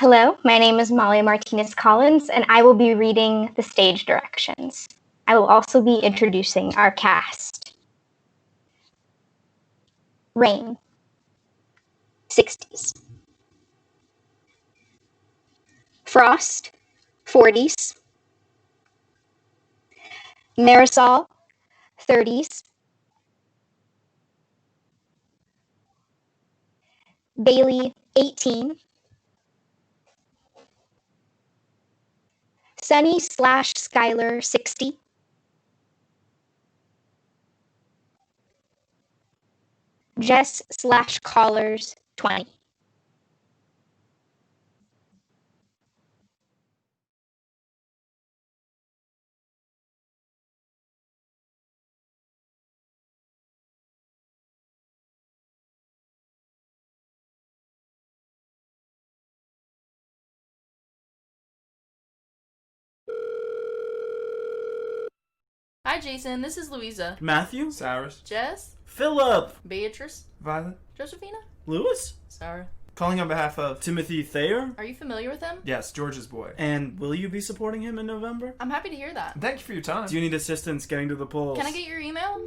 Hello, my name is Molly Martinez Collins, and I will be reading the stage directions. I will also be introducing our cast. Rain, 60s. Frost, 40s. Marisol, 30s. Bailey, 18. Sunny/Skylar, 60. Jess/Callers, 20. Hi, Jason. This is Louisa. Matthew? Cyrus. Jess. Philip. Beatrice. Violet. Josephina. Lewis? Sarah. Calling on behalf of... Timothy Thayer? Are you familiar with him? Yes, George's boy. And will you be supporting him in November? I'm happy to hear that. Thank you for your time. Do you need assistance getting to the polls? Can I get your email?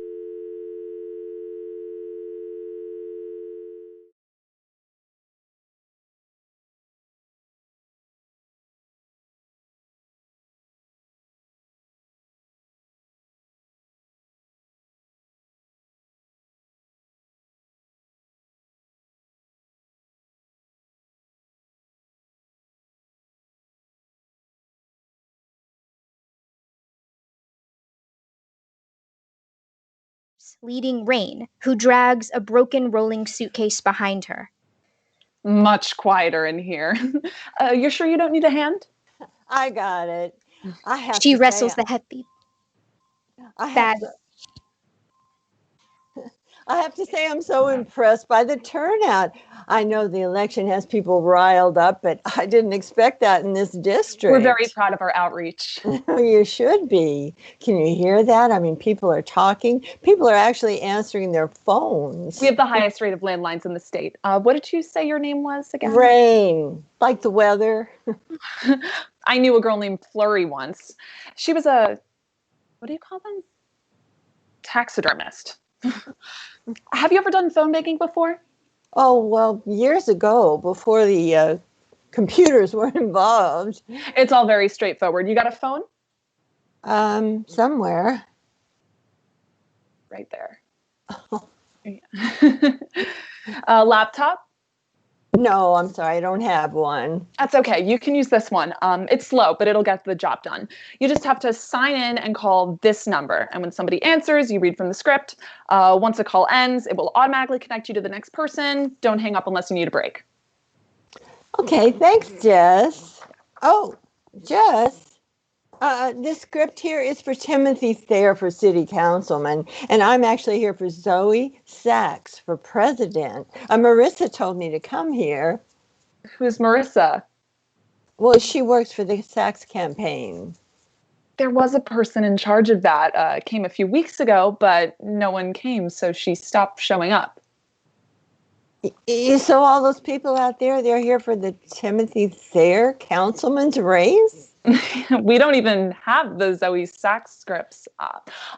Leading Rain, who drags a broken rolling suitcase behind her. Much quieter in here. You're sure you don't need a hand? I got it. She wrestles the heavy bag. I have to say I'm so impressed by the turnout. I know the election has people riled up, but I didn't expect that in this district. We're very proud of our outreach. You should be. Can you hear that? I mean, people are talking. People are actually answering their phones. We have the highest rate of landlines in the state. What did you say your name was again? Rain, like the weather. I knew a girl named Flurry once. She was a, what do you call them? Taxidermist. Have you ever done phone banking before? Oh, well, years ago, before the computers were involved. It's all very straightforward. You got a phone? Somewhere. Right there. A laptop? No, I'm sorry, I don't have one. That's okay. You can use this one. It's slow, but it'll get the job done. You just have to sign in and call this number. And when somebody answers, you read from the script. Once a call ends, it will automatically connect you to the next person. Don't hang up unless you need a break. Okay, thanks, Jess. Oh, Jess, this script here is for Timothy Thayer for city councilman, and I'm actually here for Zoe Sachs for president. Marissa told me to come here. Who's Marissa? Well, she works for the Sachs campaign. There was a person in charge of that, came a few weeks ago, but no one came, so she stopped showing up. So all those people out there, they're here for the Timothy Thayer councilman's race? We don't even have the Zoe Sachs scripts.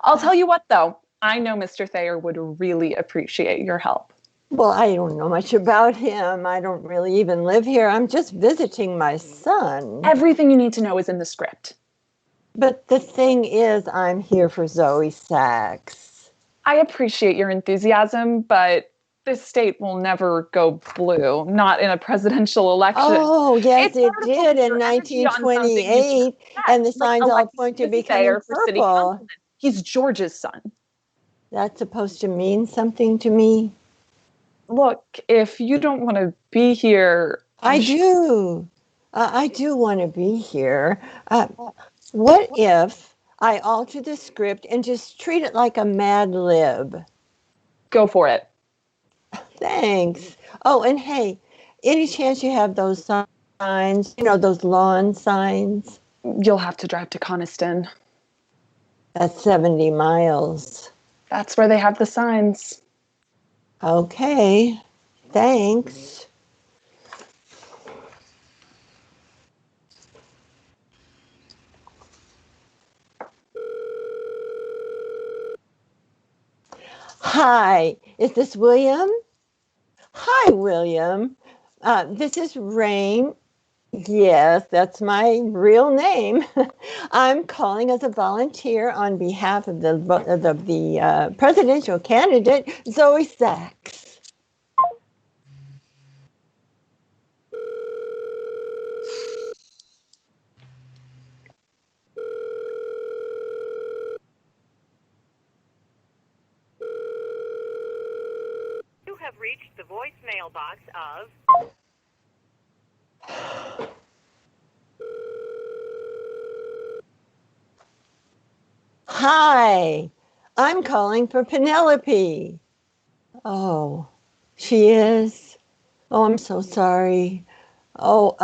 I'll tell you what, though. I know Mr. Thayer would really appreciate your help. Well, I don't know much about him. I don't really even live here. I'm just visiting my son. Everything you need to know is in the script. But the thing is, I'm here for Zoe Sachs. I appreciate your enthusiasm, but this state will never go blue, not in a presidential election. Oh, yes, it did in 1928, and the signs all point to becoming purple. He's George's son. That's supposed to mean something to me? Look, if you don't want to be here... I do. I do want to be here. What if I alter the script and just treat it like a Mad Lib? Go for it. Thanks. Oh, and hey, any chance you have those signs, you know, those lawn signs? You'll have to drive to Coniston. That's 70 miles. That's where they have the signs. Okay, thanks. Hi, is this William? Hi, William. This is Rain. Yes, that's my real name. I'm calling as a volunteer on behalf of the presidential candidate, Zoe Sachs. You have reached the voicemail box of... Hi, I'm calling for Penelope. Oh, she is? Oh, I'm so sorry. Oh,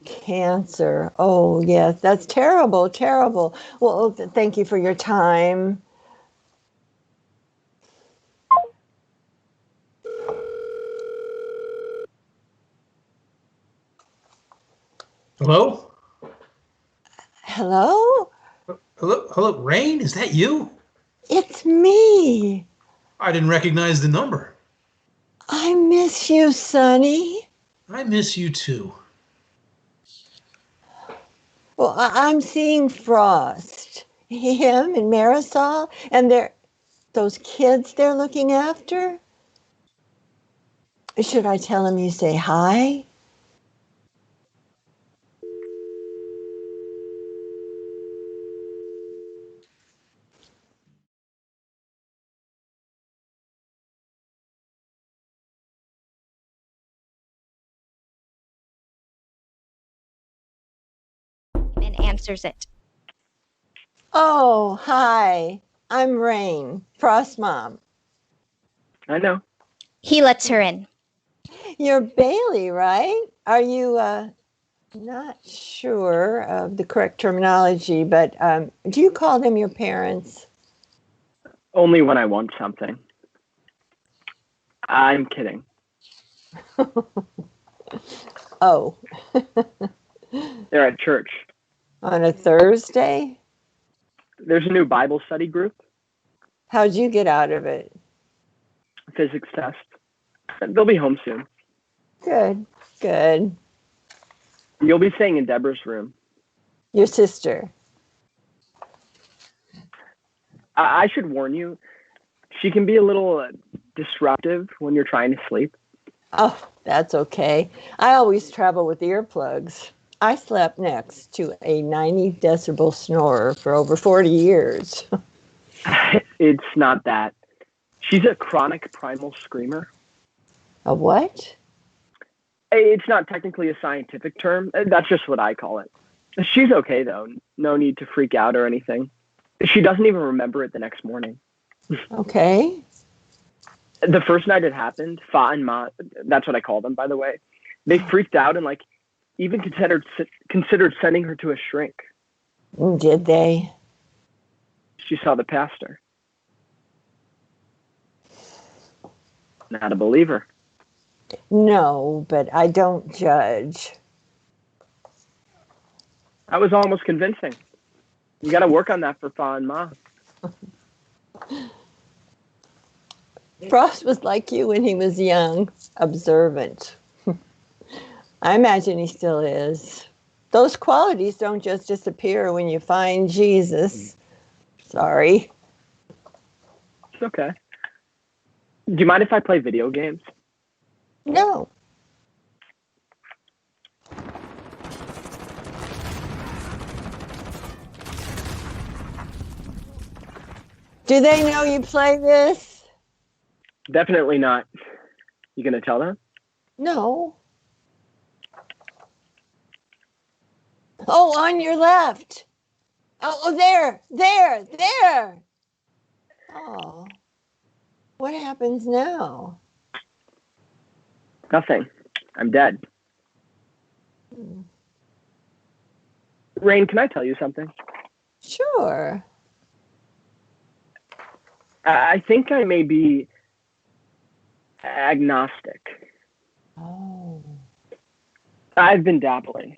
cancer. Oh, yes, that's terrible, terrible. Well, thank you for your time. Hello? Hello? Hello, Rain? Is that you? It's me. I didn't recognize the number. I miss you, Sonny. I miss you too. Well, I'm seeing Frost, him and Marisol, and those kids they're looking after. Should I tell him you say hi? And answers it. Oh, hi. I'm Rain, Frost Mom. I know. He lets her in. You're Bailey, right? Are you, not sure of the correct terminology, but do you call them your parents? Only when I want something. I'm kidding. Oh. They're at church. On a Thursday? There's a new Bible study group. How'd you get out of it? Physics test. They'll be home soon. Good, good. You'll be staying in Deborah's room. Your sister. I should warn you, she can be a little disruptive when you're trying to sleep. Oh, that's okay. I always travel with earplugs. I slept next to a 90 decibel snorer for over 40 years. It's not that. She's a chronic primal screamer. A what? It's not technically a scientific term. That's just what I call it. She's okay, though. No need to freak out or anything. She doesn't even remember it the next morning. Okay. The first night it happened, Fa and Ma, that's what I call them, by the way, they freaked out and even considered sending her to a shrink. Did they? She saw the pastor. Not a believer. No, but I don't judge. That was almost convincing. You got to work on that for Fa and Ma. Frost was like you when he was young, observant. I imagine he still is. Those qualities don't just disappear when you find Jesus. Sorry. It's okay. Do you mind if I play video games? No. Do they know you play this? Definitely not. You gonna tell them? No. Oh, on your left. Oh, there. Oh. What happens now? Nothing. I'm dead. Rain, can I tell you something? Sure. I think I may be agnostic. Oh. I've been dabbling.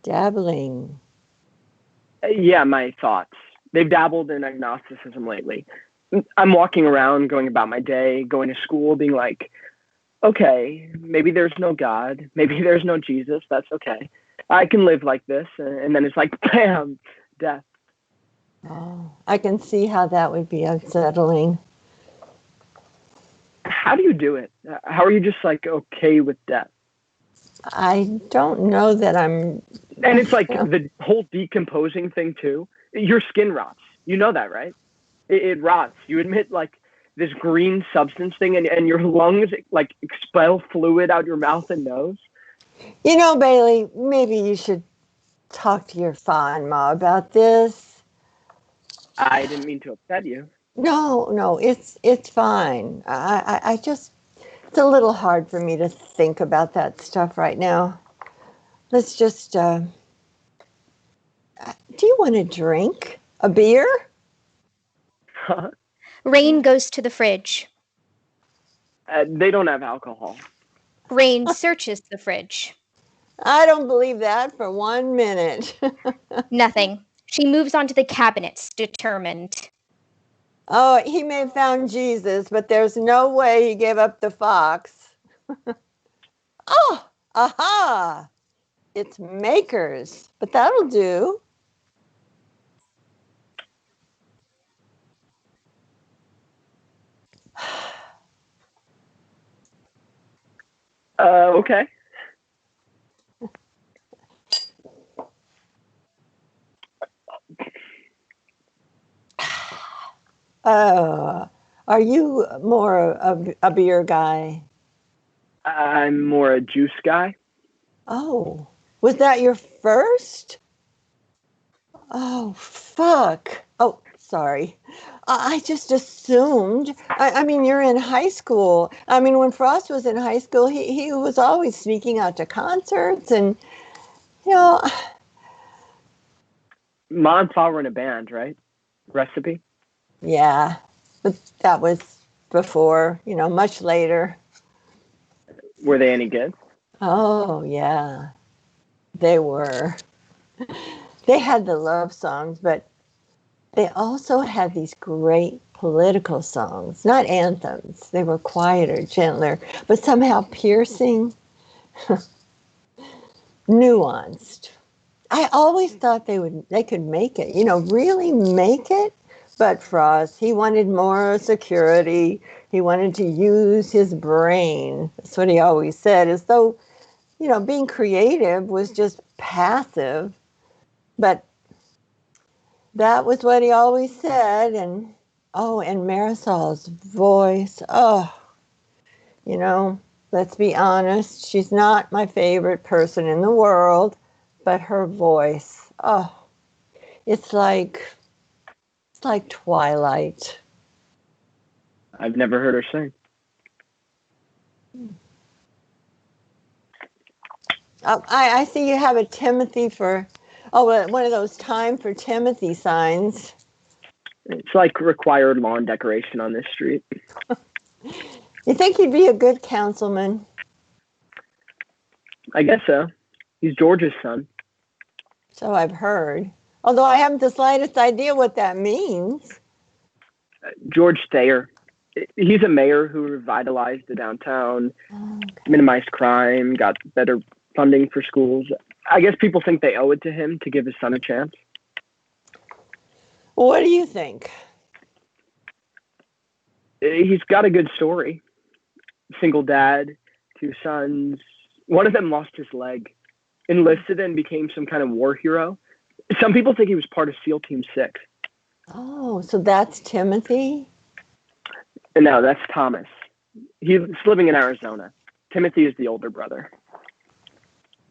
Dabbling. Yeah, my thoughts. They've dabbled in agnosticism lately. I'm walking around, going about my day, going to school, being like, okay, maybe there's no God, maybe there's no Jesus. That's okay. I can live like this. And then it's like, bam, death. Oh, I can see how that would be unsettling. How do you do it? How are you just like okay with death? I don't know that I'm. And it's like the whole decomposing thing too. Your skin rots. You know that, right? It rots. You emit like this green substance thing, and your lungs like expel fluid out your mouth and nose. You know, Bailey, maybe you should talk to your fa-and-ma about this. I didn't mean to upset you. No, it's fine. I just, it's a little hard for me to think about that stuff right now. Let's just, do you want a drink? A beer? Rain goes to the fridge. They don't have alcohol. Rain searches the fridge. I don't believe that for 1 minute. Nothing. She moves on to the cabinets, determined. Oh, he may have found Jesus, but there's no way he gave up the fox. Oh, aha! It's Makers, but that'll do. Okay. Are you more a beer guy? I'm more a juice guy. Oh, was that your first? Oh, fuck. Oh, sorry. I just assumed. I mean, you're in high school. I mean, when Frost was in high school, he was always sneaking out to concerts and, you know. Mom and Pa were in a band, right? Recipe? Yeah, but that was before, much later. Were they any good? Oh, yeah, they were. They had the love songs, but they also had these great political songs, not anthems. They were quieter, gentler, but somehow piercing, nuanced. I always thought they could make it, really make it. But Frost, he wanted more security. He wanted to use his brain. That's what he always said, as though, being creative was just passive. But that was what he always said. And Marisol's voice. Oh, let's be honest. She's not my favorite person in the world, but her voice. Oh, it's like Twilight. I've never heard her sing. I see you have a Timothy one of those time for Timothy signs. It's like required lawn decoration on this street. You think he'd be a good councilman? I guess so. He's George's son. So I've heard. Although I haven't the slightest idea what that means. George Thayer. He's a mayor who revitalized the downtown, minimized crime, got better funding for schools. I guess people think they owe it to him to give his son a chance. What do you think? He's got a good story. Single dad, 2 sons. One of them lost his leg, enlisted and became some kind of war hero. Some people think he was part of SEAL Team 6. Oh, so that's Timothy? No, that's Thomas. He's living in Arizona. Timothy is the older brother.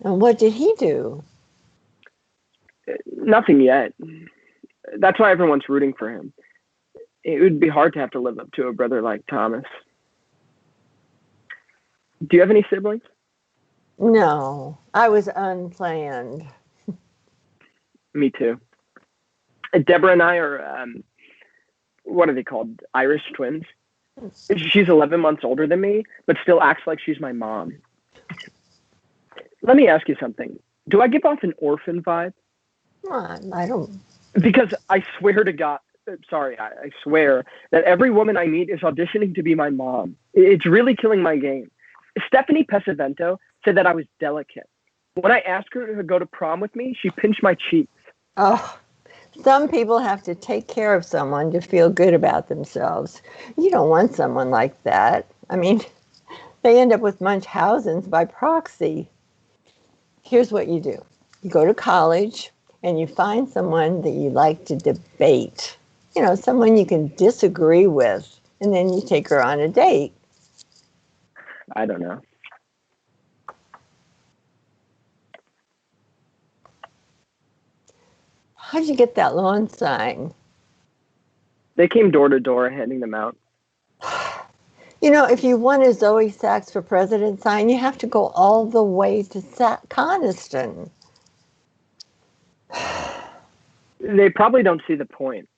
And what did he do? Nothing yet. That's why everyone's rooting for him. It would be hard to have to live up to a brother like Thomas. Do you have any siblings? No, I was unplanned. Me too. Deborah and I are, what are they called? Irish twins. She's 11 months older than me, but still acts like she's my mom. Let me ask you something. Do I give off an orphan vibe? I don't. Because I swear to God, sorry, I swear that every woman I meet is auditioning to be my mom. It's really killing my game. Stephanie Pesavento said that I was delicate. When I asked her to go to prom with me, she pinched my cheeks. Oh, some people have to take care of someone to feel good about themselves. You don't want someone like that. I mean, they end up with Munchausen's by proxy. Here's what you do. You go to college and you find someone that you like to debate. You know, someone you can disagree with, and then you take her on a date. I don't know. How'd you get that lawn sign? They came door to door handing them out. You know, if you want a Zoe Sachs for President sign, you have to go all the way to Coniston. They probably don't see the point.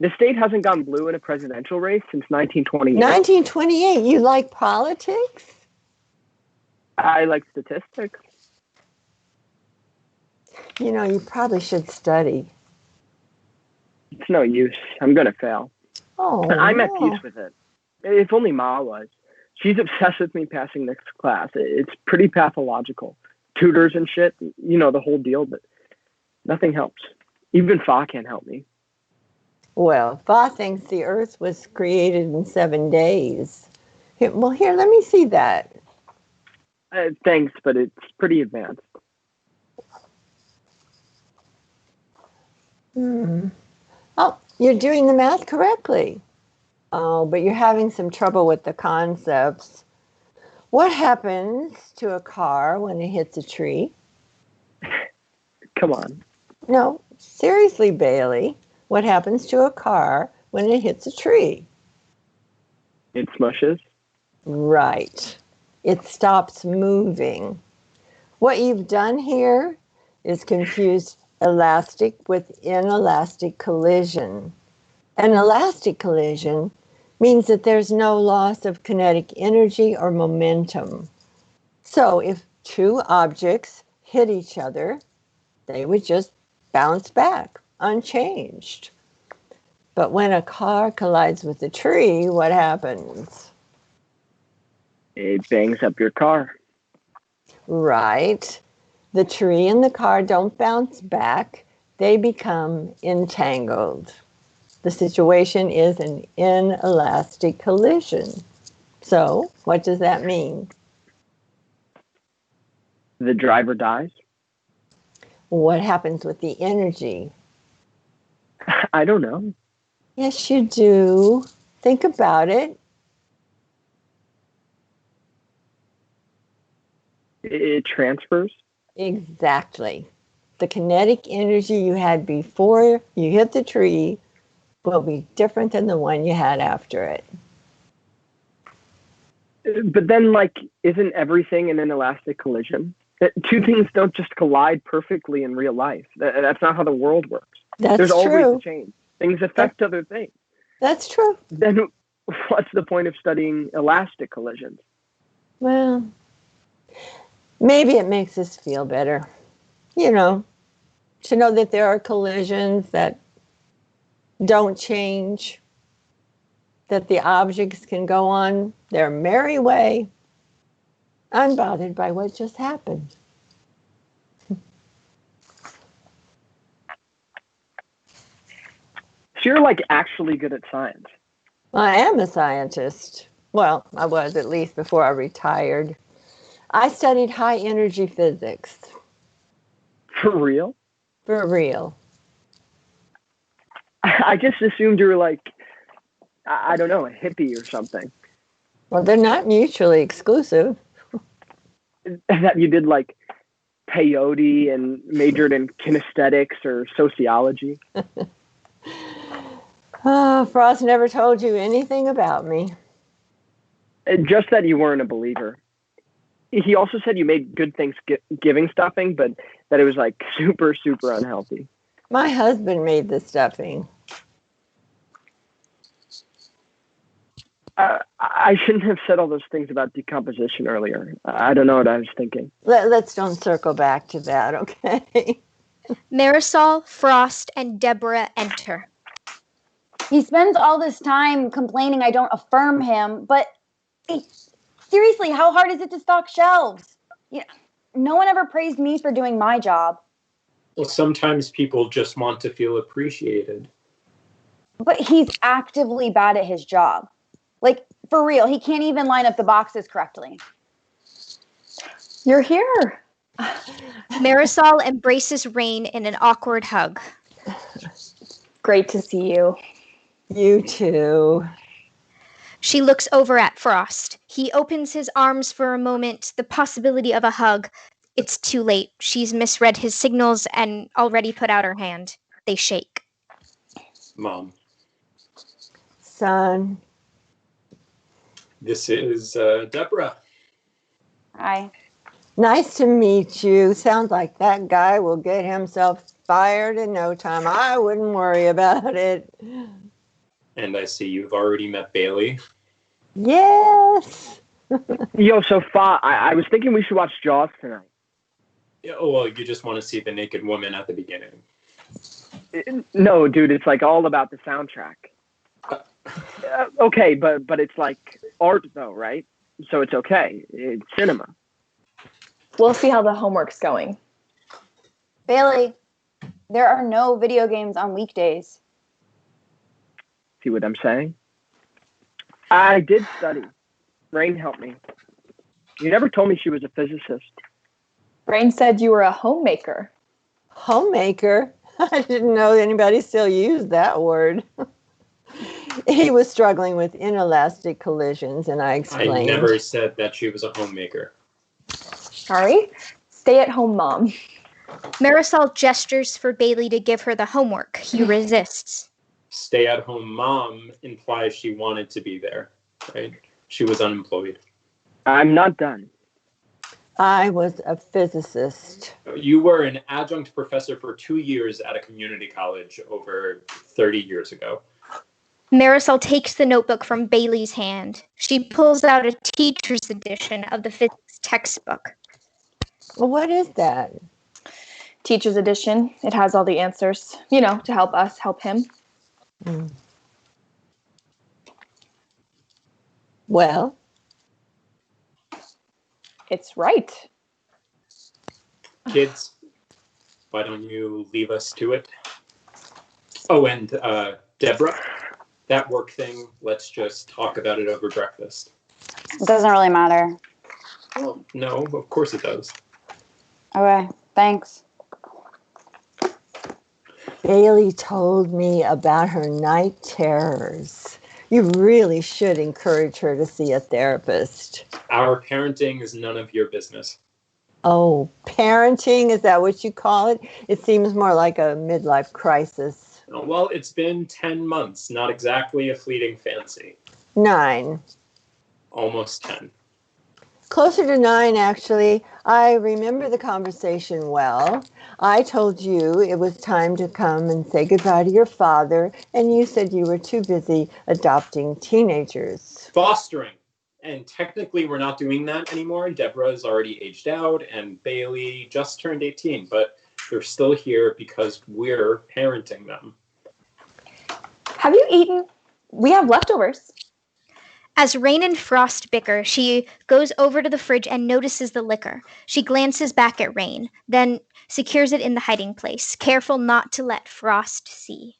The state hasn't gone blue in a presidential race since 1928. 1928, you like politics? I like statistics. You know, you probably should study. It's no use. I'm going to fail. Oh, But I'm at no. peace with it. If only Ma was. She's obsessed with me passing this class. It's pretty pathological. Tutors and shit, you know, the whole deal, but nothing helps. Even Fa can't help me. Well, Fa thinks the Earth was created in 7 days. Here, let me see that. Thanks, but it's pretty advanced. Oh, you're doing the math correctly. Oh, but you're having some trouble with the concepts. What happens to a car when it hits a tree? Come on. No, seriously, Bailey. What happens to a car when it hits a tree? It smushes. Right. It stops moving. What you've done here is confused elastic with inelastic collision. An elastic collision means that there's no loss of kinetic energy or momentum. So if two objects hit each other, they would just bounce back unchanged. But when a car collides with a tree, what happens? It bangs up your car. Right. The tree and the car don't bounce back. They become entangled. The situation is an inelastic collision. So, what does that mean? The driver dies. What happens with the energy? I don't know. Yes, you do. Think about it. It transfers. Exactly. The kinetic energy you had before you hit the tree will be different than the one you had after it. But then, like, isn't everything in an elastic collision? Two things don't just collide perfectly in real life. That's not how the world works. That's There's always true. a change. Things affect other things. That's true. Then what's the point of studying elastic collisions? Well, maybe it makes us feel better. You know, to know that there are collisions that don't change, that the objects can go on their merry way, unbothered by what just happened. So you're, like, actually good at science. I am a scientist. Well, I was at least before I retired. I studied high energy physics. For real? For real. I just assumed you were, like, I don't know, a hippie or something. Well, they're not mutually exclusive. That you did, like, peyote and majored in kinesthetics or sociology. Oh, Frost never told you anything about me. Just that you weren't a believer. He also said you made good Thanksgiving stuffing, but that it was, like, super, super unhealthy. My husband made the stuffing. I shouldn't have said all those things about decomposition earlier. I don't know what I was thinking. Let's don't circle back to that, okay? Marisol, Frost, and Deborah enter. He spends all this time complaining I don't affirm him, but seriously, how hard is it to stock shelves? No one ever praised me for doing my job. Well, sometimes people just want to feel appreciated. But he's actively bad at his job. Like, for real, he can't even line up the boxes correctly. You're here. Marisol embraces Rain in an awkward hug. Great to see you. You too. She looks over at Frost. He opens his arms for a moment, the possibility of a hug. It's too late. She's misread his signals and already put out her hand. They shake. Mom. Son. This is Deborah. Hi. Nice to meet you. Sounds like that guy will get himself fired in no time. I wouldn't worry about it. And I see you've already met Bailey. Yes. Yo, so I was thinking we should watch Jaws tonight. Yeah, oh, well, you just want to see the naked woman at the beginning. No, dude, it's like all about the soundtrack. Okay, but it's like art though, right? So it's okay. It's cinema. We'll see how the homework's going. Bailey, there are no video games on weekdays. See what I'm saying? I did study. Rain helped me. You never told me she was a physicist. Rain said you were a homemaker. Homemaker? I didn't know anybody still used that word. He was struggling with inelastic collisions, and I explained. I never said that she was a homemaker. Sorry? Stay-at-home mom. Marisol gestures for Bailey to give her the homework. He resists. Stay-at-home mom implies she wanted to be there, right? She was unemployed. I'm not done. I was a physicist. You were an adjunct professor for 2 years at a community college over 30 years ago. Marisol takes the notebook from Bailey's hand. She pulls out a teacher's edition of the physics textbook. What is that? Teacher's edition. It has all the answers, to help us help him. Mm. Well? It's right. Kids, why don't you leave us to it? Oh, and Deborah, that work thing, let's just talk about it over breakfast. It doesn't really matter. Well, no, of course it does. Okay, thanks. Bailey told me about her night terrors. You really should encourage her to see a therapist. Our parenting is none of your business. Oh, parenting? Is that what you call it? It seems more like a midlife crisis. Well, it's been 10 months, not exactly a fleeting fancy. 9. Almost 10. Closer to 9, actually. I remember the conversation well. I told you it was time to come and say goodbye to your father, and you said you were too busy adopting teenagers. Fostering. And technically, we're not doing that anymore. Deborah's already aged out, and Bailey just turned 18, but they're still here because we're parenting them. Have you eaten? We have leftovers. As Rain and Frost bicker, she goes over to the fridge and notices the liquor. She glances back at Rain, then secures it in the hiding place, careful not to let Frost see.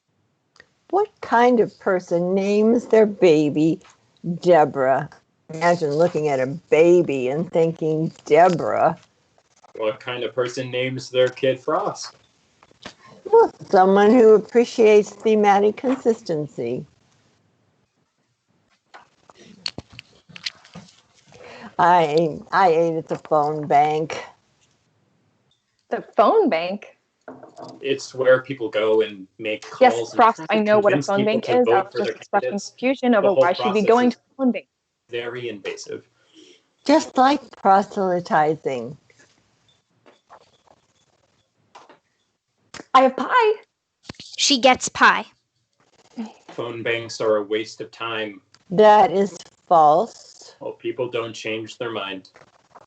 What kind of person names their baby Deborah? Imagine looking at a baby and thinking Deborah. What kind of person names their kid Frost? Well, someone who appreciates thematic consistency. I ate at the phone bank. The phone bank? It's where people go and make calls. Yes, Frost, and I know what a convince phone people bank to is. I vote was for just their expressing candidates. confusion over The whole why she'd be process going is to a phone bank. Very invasive. Just like proselytizing. I have pie. She gets pie. Phone banks are a waste of time. That is false. Well, people don't change their mind.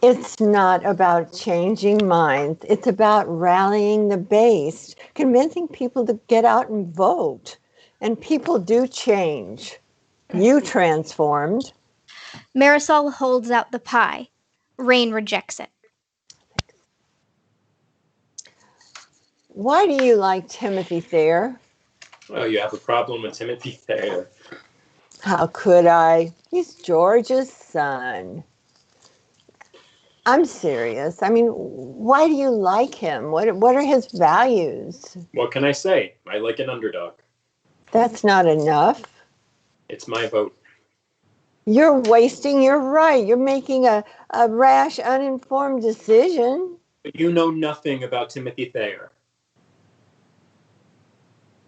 It's not about changing minds. It's about rallying the base, convincing people to get out and vote. And people do change. You transformed. Marisol holds out the pie. Rain rejects it. Why do you like Timothy Thayer? Well, you have a problem with Timothy Thayer. How could I? He's George's son. I'm serious. I mean, why do you like him? What are his values? What can I say? I like an underdog. That's not enough. It's my vote. You're wasting your right. You're making a rash, uninformed decision. But you know nothing about Timothy Thayer.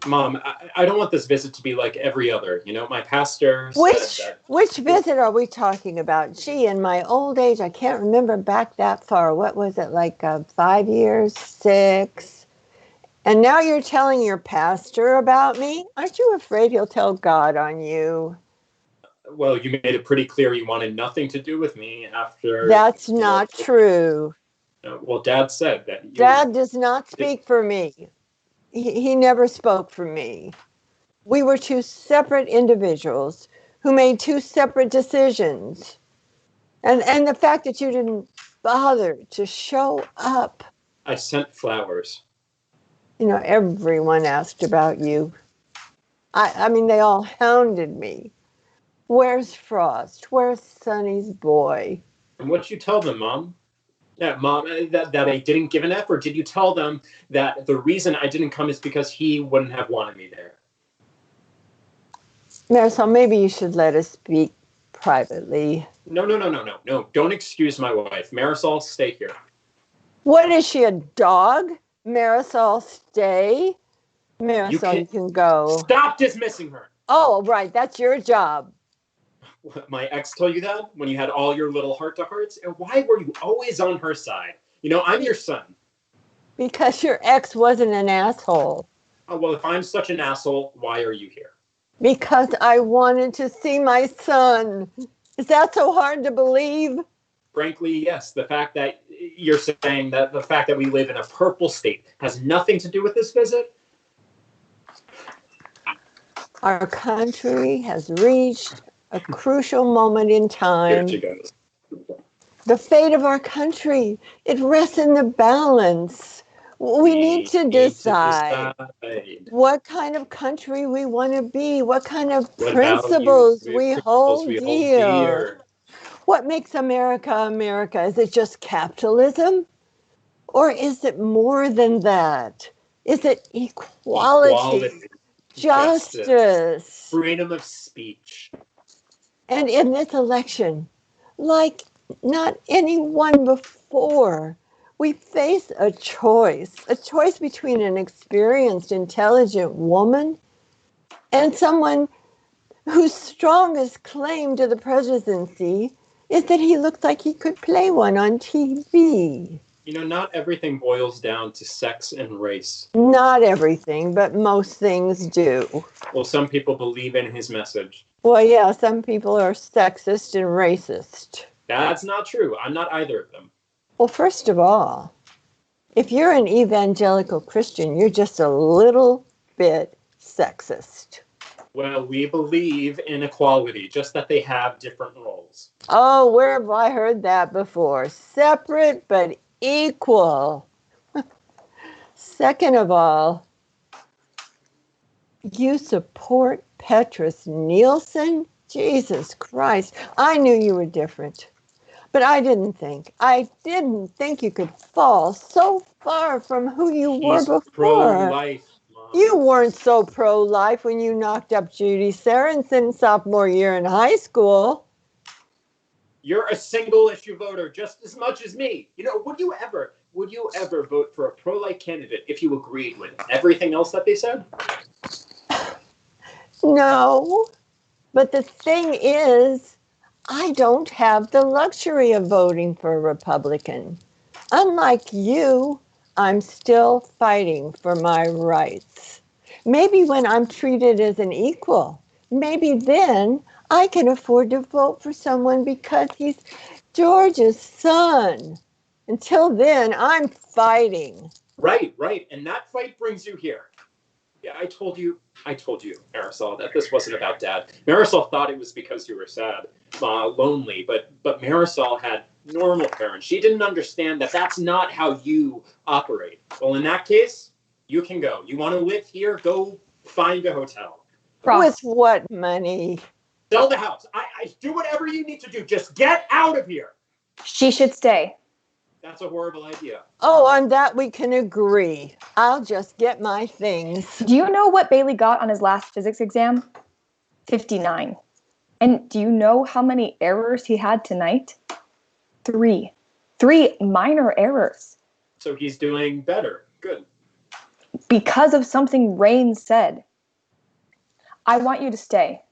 Mom, I don't want this visit to be like every other. You know, my pastor said that... Which visit are we talking about? Gee, in my old age, I can't remember back that far. What was it, like 5 years, 6? And now you're telling your pastor about me? Aren't you afraid he'll tell God on you? Well, you made it pretty clear you wanted nothing to do with me after... That's not true. Well, Dad said that you... Dad does not speak for me. He never spoke for me. We were two separate individuals who made two separate decisions. And the fact that you didn't bother to show up. I sent flowers. You know, everyone asked about you. I mean, they all hounded me. Where's Frost? Where's Sonny's boy? And what'd you tell them, Mom? Yeah, Mom, that I didn't give an F, or did you tell them that the reason I didn't come is because he wouldn't have wanted me there? Marisol, maybe you should let us speak privately. No. Don't excuse my wife. Marisol, stay here. What is she, a dog? Marisol, stay. Marisol, you can go. Stop dismissing her. Oh, right. That's your job. My ex told you that when you had all your little heart-to-hearts? And why were you always on her side? You know, I'm your son. Because your ex wasn't an asshole. Oh, well, if I'm such an asshole, why are you here? Because I wanted to see my son. Is that so hard to believe? Frankly, yes. The fact that you're saying that the fact that we live in a purple state has nothing to do with this visit? Our country has reached a crucial moment in time. Here she goes. The fate of our country, it rests in the balance. We need to decide what kind of country we want to be, what kind of principles we hold dear. What makes America America? Is it just capitalism? Or is it more than that? Is it equality, justice, freedom of speech? And in this election, like not anyone before, we face a choice between an experienced, intelligent woman and someone whose strongest claim to the presidency is that he looks like he could play one on TV. You know, not everything boils down to sex and race. Not everything, but most things do. Well, some people believe in his message. Well, yeah, some people are sexist and racist. That's not true. I'm not either of them. Well, first of all, if you're an evangelical Christian, you're just a little bit sexist. Well, we believe in equality, just that they have different roles. Oh, where have I heard that before? Separate but equal. Second of all, you support Petrus Nielsen? Jesus Christ. I knew you were different. But I didn't think you could fall so far from who you were before. Pro-life, Mom. You weren't so pro-life when you knocked up Judy Sarenson sophomore year in high school. You're a single issue voter just as much as me. You know, would you ever vote for a pro-life candidate if you agreed with everything else that they said? No, but the thing is, I don't have the luxury of voting for a Republican. Unlike you, I'm still fighting for my rights. Maybe when I'm treated as an equal, maybe then I can afford to vote for someone because he's George's son. Until then, I'm fighting. Right. And that fight brings you here. Yeah, I told you, Marisol, that this wasn't about Dad. Marisol thought it was because you were sad, lonely, but Marisol had normal parents. She didn't understand that that's not how you operate. Well, in that case, you can go. You want to live here? Go find a hotel. With what money? Sell the house. I do whatever you need to do. Just get out of here. She should stay. That's a horrible idea. Oh, on that we can agree. I'll just get my things. Do you know what Bailey got on his last physics exam? 59. And do you know how many errors he had tonight? 3. 3 minor errors. So he's doing better. Good. Because of something Rain said. I want you to stay.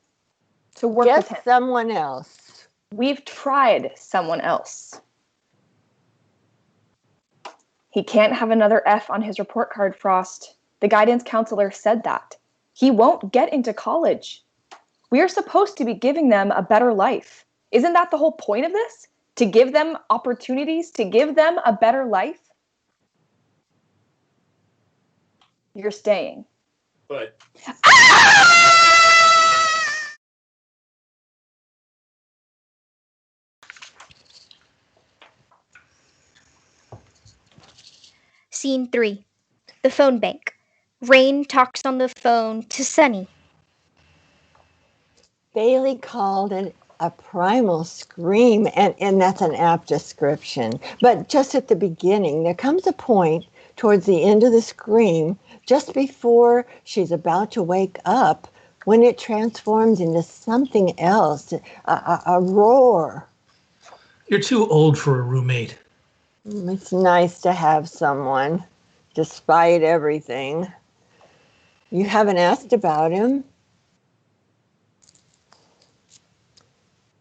To work with him. Get someone else. We've tried someone else. He can't have another F on his report card, Frost. The guidance counselor said that. He won't get into college. We are supposed to be giving them a better life. Isn't that the whole point of this? To give them opportunities, to give them a better life? You're staying. But... Scene 3. The phone bank. Rain talks on the phone to Sunny. Bailey called it a primal scream, and that's an apt description. But just at the beginning, there comes a point towards the end of the scream, just before she's about to wake up, when it transforms into something else, a roar. You're too old for a roommate. It's nice to have someone, despite everything. You haven't asked about him.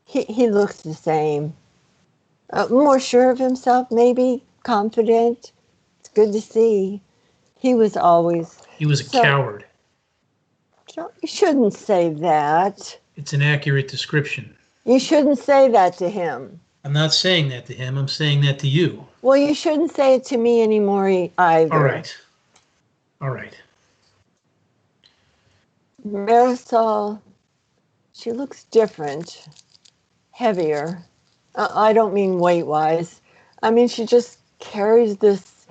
He looks the same. More sure of himself, maybe. Confident. It's good to see. He was always... He was a coward. You shouldn't say that. It's an accurate description. You shouldn't say that to him. I'm not saying that to him. I'm saying that to you. Well, you shouldn't say it to me anymore either. All right. All right. Marisol, she looks different. Heavier. I don't mean weight-wise. I mean, she just carries this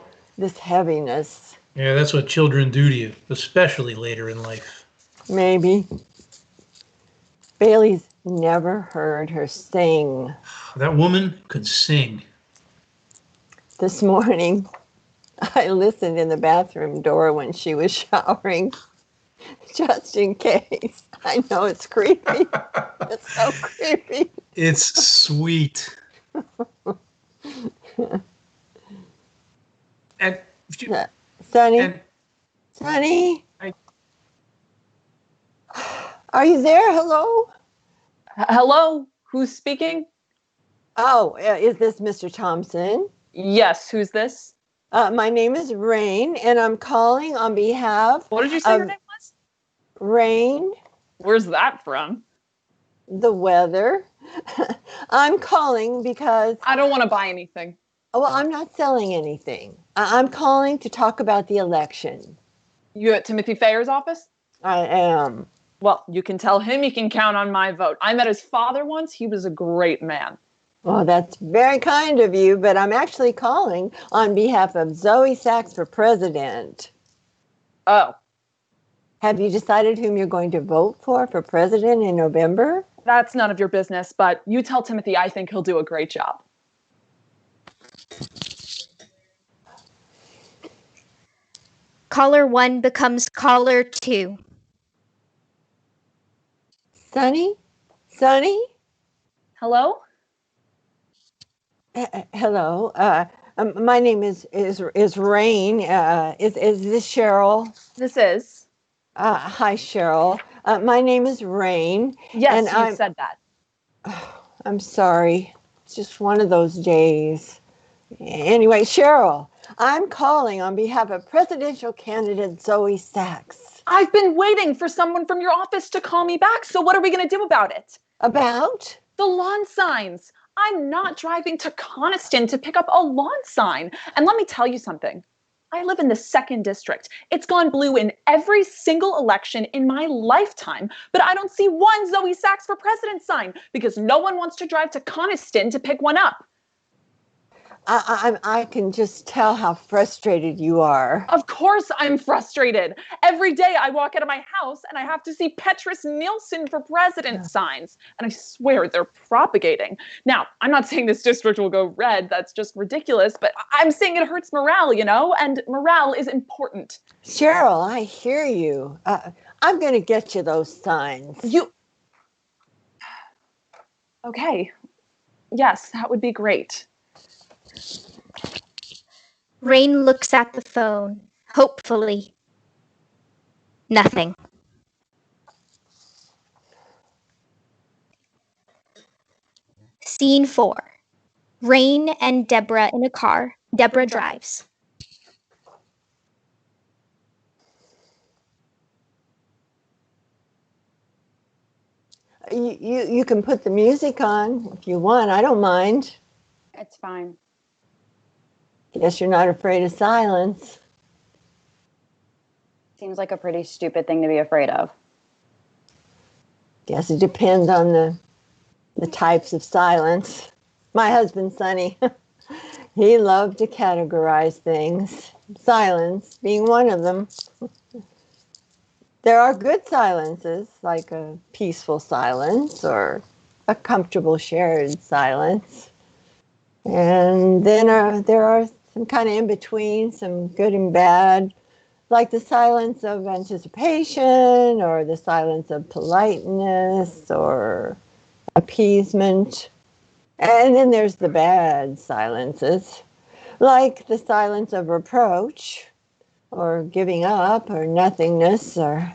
heaviness. Yeah, that's what children do to you, especially later in life. Maybe. Bailey's never heard her sing. That woman could sing. This morning, I listened in the bathroom door when she was showering, just in case. I know it's creepy. It's so creepy. It's sweet. And Sonny? Sonny? Are you there? Hello? Hello? Who's speaking? Oh, is this Mr. Thompson? Yes, who's this? My name is Rain, and I'm calling on behalf... What did you say your name was? Rain. Where's that from? The weather. I'm calling because... I don't want to buy anything. Well, I'm not selling anything. I'm calling to talk about the election. You at Timothy Thayer's office? I am. Well, you can tell him he can count on my vote. I met his father once. He was a great man. Well, that's very kind of you, but I'm actually calling on behalf of Zoe Sachs for president. Oh. Have you decided whom you're going to vote for president in November? That's none of your business, but you tell Timothy I think he'll do a great job. Caller 1 becomes caller 2. Sonny? Sonny? Hello? Hello. My name is Rain. Is this Cheryl? This is. Hi, Cheryl. My name is Rain. Yes, and you said that. I'm sorry. It's just one of those days. Anyway, Cheryl, I'm calling on behalf of presidential candidate Zoe Sachs. I've been waiting for someone from your office to call me back, so what are we going to do about it? About? The lawn signs. I'm not driving to Coniston to pick up a lawn sign. And let me tell you something. I live in the 2nd district. It's gone blue in every single election in my lifetime, but I don't see one Zoe Sachs for president sign because no one wants to drive to Coniston to pick one up. I can just tell how frustrated you are. Of course I'm frustrated. Every day I walk out of my house and I have to see Petrus Nielsen for president signs. And I swear they're propagating. Now, I'm not saying this district will go red. That's just ridiculous. But I'm saying it hurts morale, you know? And morale is important. Cheryl, I hear you. I'm going to get you those signs. Okay. Yes, that would be great. Rain looks at the phone, hopefully. Nothing. Scene 4. Rain and Deborah in a car. Deborah drives. You can put the music on if you want. I don't mind. It's fine. Guess you're not afraid of silence. Seems like a pretty stupid thing to be afraid of. Guess it depends on the types of silence. My husband, Sonny, he loved to categorize things. Silence being one of them. There are good silences, like a peaceful silence or a comfortable shared silence. And then there are some kind of in between, some good and bad, like the silence of anticipation or the silence of politeness or appeasement. And then there's the bad silences, like the silence of reproach or giving up or nothingness, or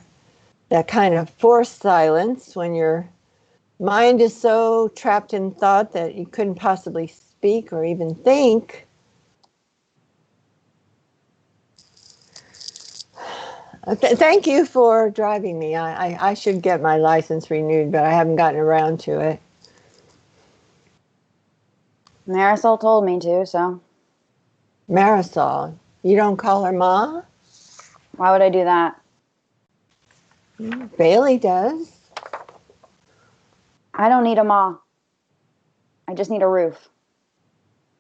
that kind of forced silence when your mind is so trapped in thought that you couldn't possibly speak or even think. Thank you for driving me. I should get my license renewed, but I haven't gotten around to it. Marisol told me to, so. Marisol, you don't call her Ma? Why would I do that? Bailey does. I don't need a ma. I just need a roof.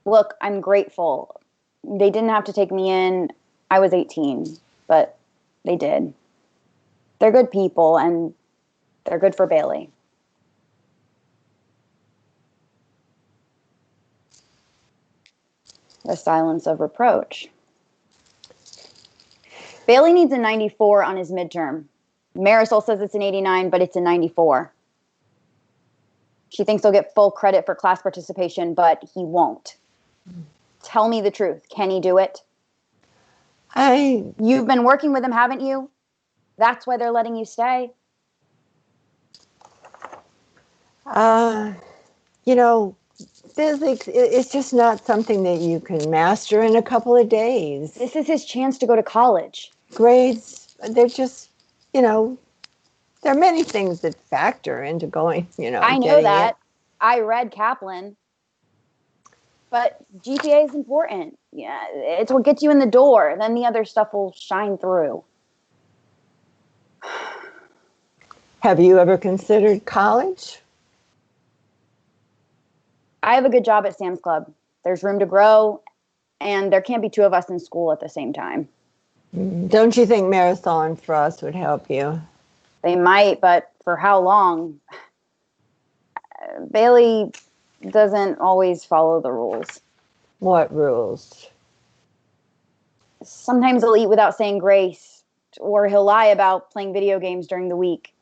Look, I'm grateful. They didn't have to take me in. I was 18, but they did. They're good people, and they're good for Bailey. The silence of reproach. Bailey needs a 94 on his midterm. Marisol says it's an 89, but it's a 94. She thinks he'll get full credit for class participation, but he won't. Tell me the truth. Can he do it? You've been working with him, haven't you? That's why they're letting you stay. You know, physics, it's just not something that you can master in a couple of days. This is his chance to go to college. Grades, they're just, you know, there are many things that factor into going, you know. I know that. I read Kaplan. But GPA is important. Yeah, it's what gets you in the door. Then the other stuff will shine through. Have you ever considered college? I have a good job at Sam's Club. There's room to grow, and there can't be two of us in school at the same time. Don't you think Marisol and Frost would help you? They might, but for how long? Bailey doesn't always follow the rules. What rules? Sometimes he'll eat without saying grace, or he'll lie about playing video games during the week.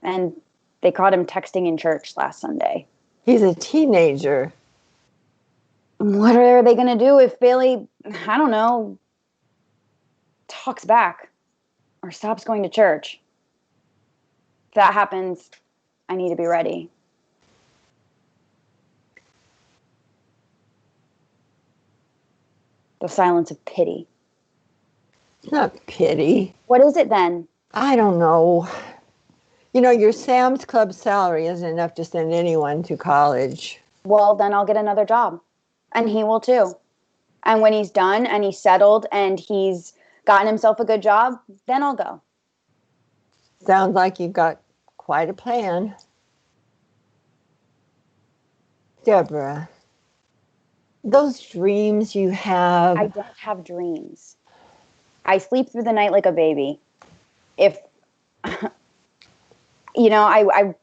And they caught him texting in church last Sunday. He's a teenager. What are they going to do if Bailey, I don't know, talks back or stops going to church? If that happens, I need to be ready. The silence of pity. It's not pity. What is it then? I don't know. You know, your Sam's Club salary isn't enough to send anyone to college. Well, then I'll get another job. And he will too. And when he's done and he's settled and he's gotten himself a good job, then I'll go. Sounds like you've got quite a plan. Deborah, those dreams you have. I don't have dreams. I sleep through the night like a baby. If, I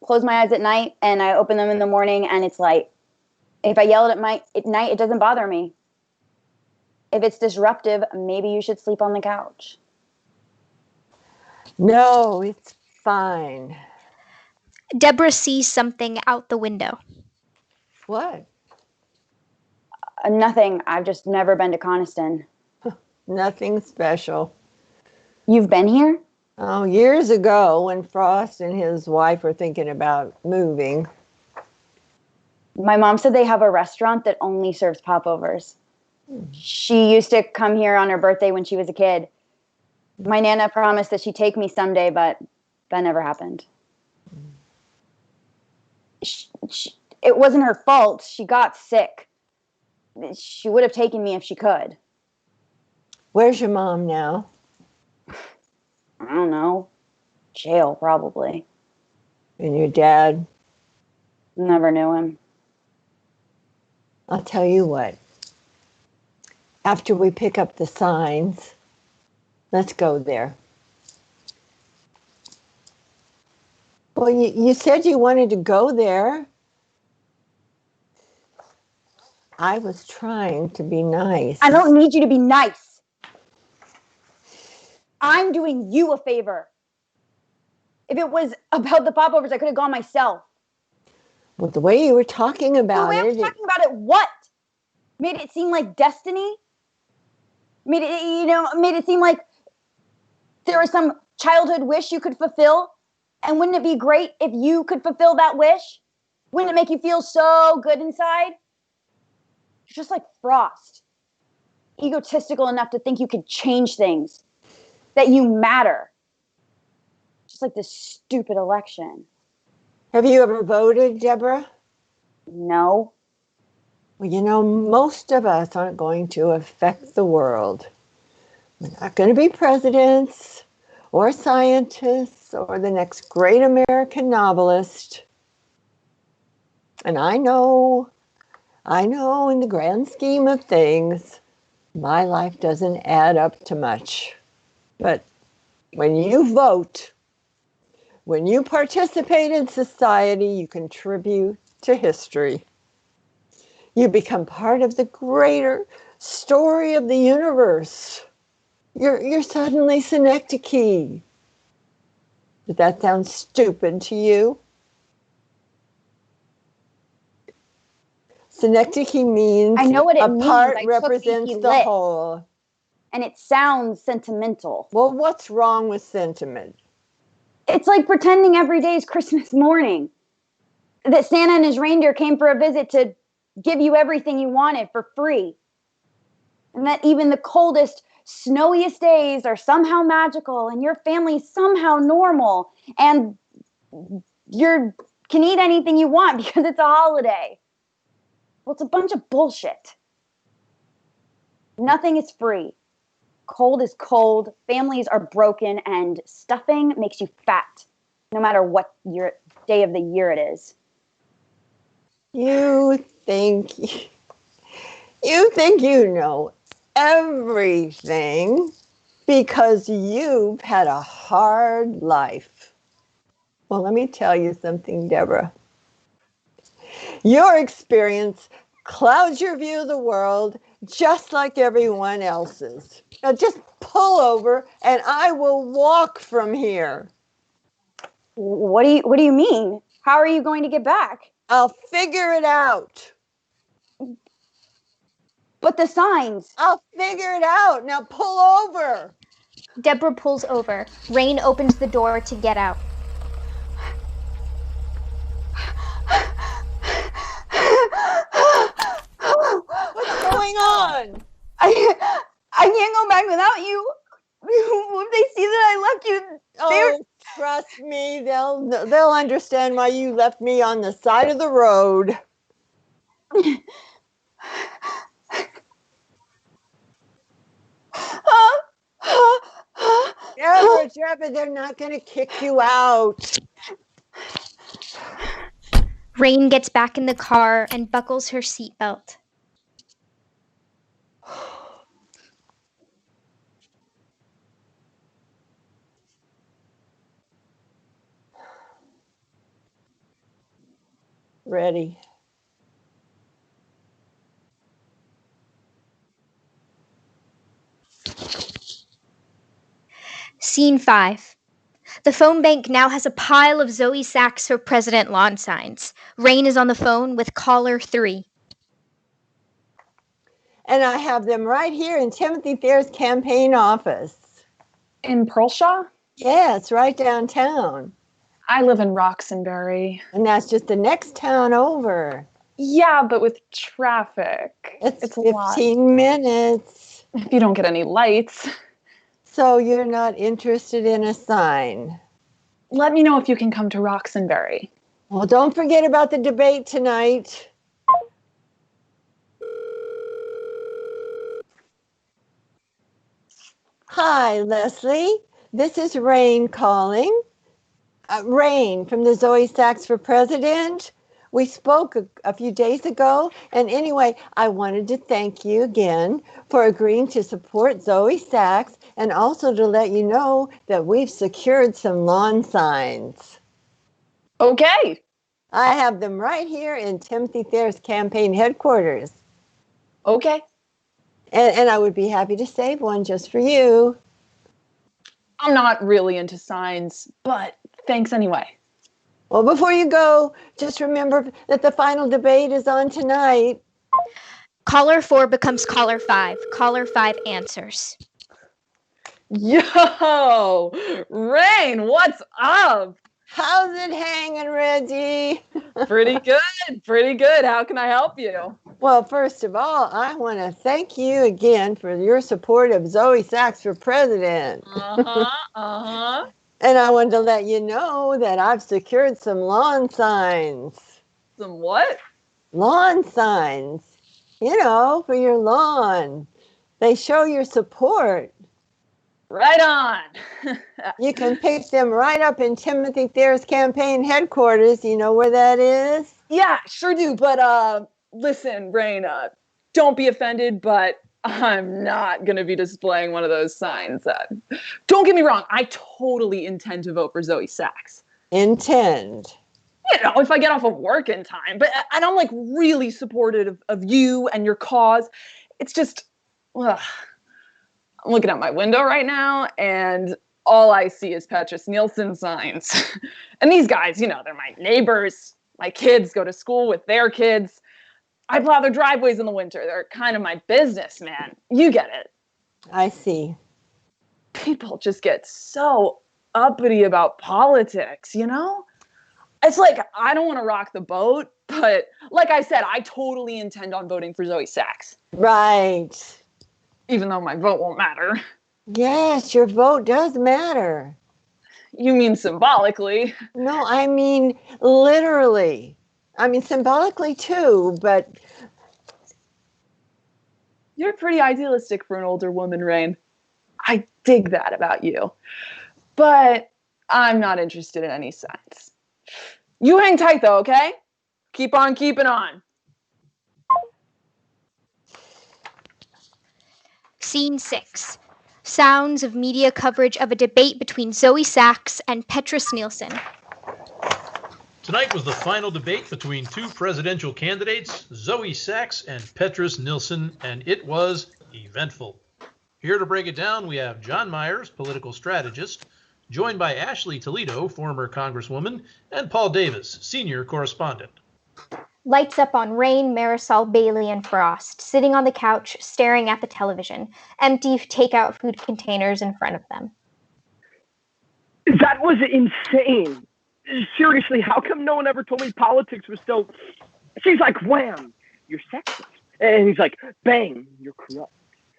close my eyes at night and I open them in the morning and it's light. If I yell at night, it doesn't bother me. If it's disruptive, maybe you should sleep on the couch. No, it's fine. Deborah sees something out the window. What? Nothing. I've just never been to Coniston. Nothing special. You've been here? Oh, years ago when Frost and his wife were thinking about moving. My mom said they have a restaurant that only serves popovers. She used to come here on her birthday when she was a kid. My Nana promised that she'd take me someday, but that never happened. It wasn't her fault. She got sick. She would have taken me if she could. Where's your mom now? I don't know. Jail, probably. And your dad? Never knew him. I'll tell you what. After we pick up the signs, let's go there. Well, you said you wanted to go there. I was trying to be nice. I don't need you to be nice. I'm doing you a favor. If it was about the popovers, I could have gone myself. Well, the way you were talking about The way I was talking about it, what? Made it seem like destiny? Made it seem like there was some childhood wish you could fulfill? And wouldn't it be great if you could fulfill that wish? Wouldn't it make you feel so good inside? You're just like Frost. Egotistical enough to think you could change things. That you matter. Just like this stupid election. Have you ever voted, Deborah? No. Well, most of us aren't going to affect the world. We're not going to be presidents or scientists or the next great American novelist. And I know in the grand scheme of things, my life doesn't add up to much. But when you vote, when you participate in society, you contribute to history. You become part of the greater story of the universe. You're suddenly Synecdoche. Does that sound stupid to you? Synecdoche means I know what it means. A part I represents took the lit. whole. And it sounds sentimental. Well, what's wrong with sentiment? It's like pretending every day is Christmas morning. That Santa and his reindeer came for a visit to give you everything you wanted for free. And that even the coldest, snowiest days are somehow magical and your family's somehow normal. And you can eat anything you want because it's a holiday. Well, it's a bunch of bullshit. Nothing is free. Cold is cold, families are broken, and stuffing makes you fat, no matter what day of the year it is. You think you know everything because you've had a hard life. Well, let me tell you something, Deborah. Your experience clouds your view of the world just like everyone else's. Now just pull over and I will walk from here. What do you mean? How are you going to get back? I'll figure it out. But the signs. I'll figure it out. Now pull over. Deborah pulls over. Rain opens the door to get out. What's going on? I can't go back without you. If they see that I left you, oh, trust me, they'll understand why you left me on the side of the road. Deborah, they're not going to kick you out. Rain gets back in the car and buckles her seatbelt. Ready. Scene 5. The phone bank now has a pile of Zoe Sachs for President lawn signs. Rain is on the phone with caller 3. And I have them right here in Timothy Thayer's campaign office. In Pearlshaw? Yes, right downtown. I live in Roxonbury. And that's just the next town over. Yeah, but with traffic. It's a lot. 15 minutes. If you don't get any lights. So you're not interested in a sign? Let me know if you can come to Roxonbury. Well, don't forget about the debate tonight. Hi, Leslie. This is Rain calling. Rain from the Zoe Sachs for President. We spoke a few days ago, and anyway, I wanted to thank you again for agreeing to support Zoe Sachs and also to let you know that we've secured some lawn signs. Okay. I have them right here in Timothy Thayer's campaign headquarters. Okay. And I would be happy to save one just for you. I'm not really into signs, but thanks anyway. Well, before you go, just remember that the final debate is on tonight. Caller 4 becomes caller 5. Caller 5 answers. Yo, Rain, what's up? How's it hanging, Reggie? Pretty good. How can I help you? Well, first of all, I want to thank you again for your support of Zoe Sachs for President. And I wanted to let you know that I've secured some lawn signs. Some what? Lawn signs. You know, for your lawn. They show your support. Right on. You can pick them right up in Timothy Thayer's campaign headquarters. You know where that is? Yeah, sure do. But listen, Rain, don't be offended, but I'm not going to be displaying one of those signs. Don't get me wrong. I totally intend to vote for Zoe Sachs. Intend? You know, if I get off of work in time. But and I'm like really supportive of you and your cause. It's just, I'm looking out my window right now and all I see is Petrus Nielsen signs. And these guys, you know, they're my neighbors. My kids go to school with their kids. I plow their driveways in the winter. They're kind of my business, man. You get it. I see. People just get so uppity about politics, you know? It's like, I don't want to rock the boat, but like I said, I totally intend on voting for Zoe Sachs. Right. Even though my vote won't matter. Yes, your vote does matter. You mean symbolically? No, I mean literally. I mean symbolically too, but... You're pretty idealistic for an older woman, Rain. I dig that about you. But I'm not interested in any signs. You hang tight though, okay? Keep on keeping on. Scene 6. Sounds of media coverage of a debate between Zoe Sachs and Petrus Nielsen. Tonight was the final debate between two presidential candidates, Zoe Sachs and Petrus Nielsen, and it was eventful. Here to break it down, we have John Myers, political strategist, joined by Ashley Toledo, former congresswoman, and Paul Davis, senior correspondent. Lights up on Rain, Marisol, Bailey, and Frost, sitting on the couch, staring at the television, empty takeout food containers in front of them. That was insane. Seriously, how come no one ever told me politics was so... She's like, wham, you're sexist. And he's like, bang, you're corrupt.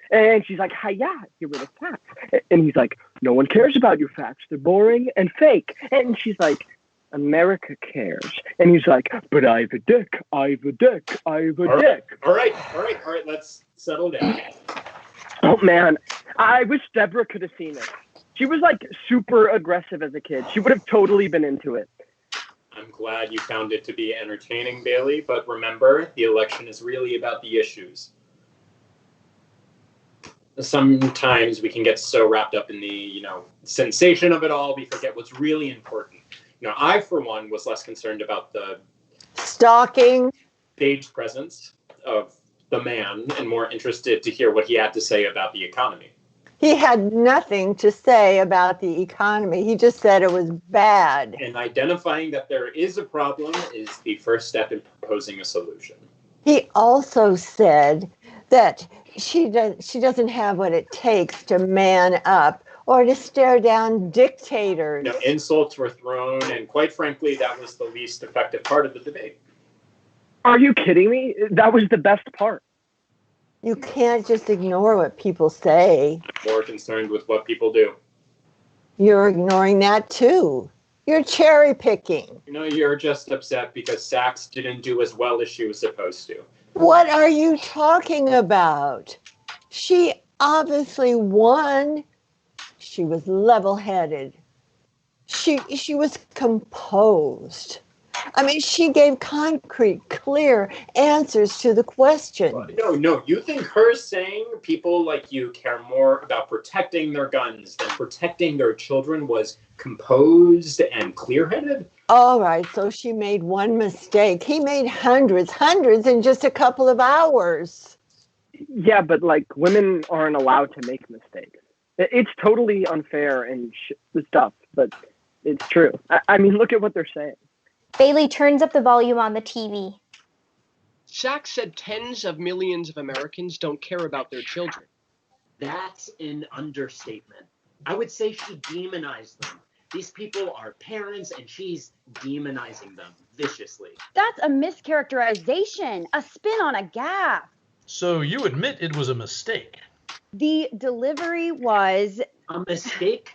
And she's like, hiya, you're with the facts. And he's like, no one cares about your facts. They're boring and fake. And she's like, America cares. And he's like, but I have a dick. I have a dick. I have a dick. All right. Let's settle down. Oh, man. I wish Deborah could have seen it. She was like super aggressive as a kid. She would have totally been into it. I'm glad you found it to be entertaining, Bailey, but remember, the election is really about the issues. Sometimes we can get so wrapped up in the, sensation of it all, we forget what's really important. I, for one, was less concerned about the stalking stage presence of the man and more interested to hear what he had to say about the economy. He had nothing to say about the economy. He just said it was bad. And identifying that there is a problem is the first step in proposing a solution. He also said that she doesn't have what it takes to man up or to stare down dictators. Insults were thrown, and quite frankly, that was the least effective part of the debate. Are you kidding me? That was the best part. You can't just ignore what people say. I'm more concerned with what people do. You're ignoring that too. You're cherry picking. You're just upset because Sachs didn't do as well as she was supposed to. What are you talking about? She obviously won. She was level-headed. She was composed. I mean, she gave concrete, clear answers to the question. No, you think her saying people like you care more about protecting their guns than protecting their children was composed and clear-headed? All right, so she made one mistake. He made hundreds in just a couple of hours. Yeah, but women aren't allowed to make mistakes. It's totally unfair and stuff, but it's true. I mean, look at what they're saying. Bailey turns up the volume on the TV. Sachs said tens of millions of Americans don't care about their children. That's an understatement. I would say she demonized them. These people are parents, and she's demonizing them viciously. That's a mischaracterization, a spin on a gaffe. So you admit it was a mistake? The delivery was... A mistake?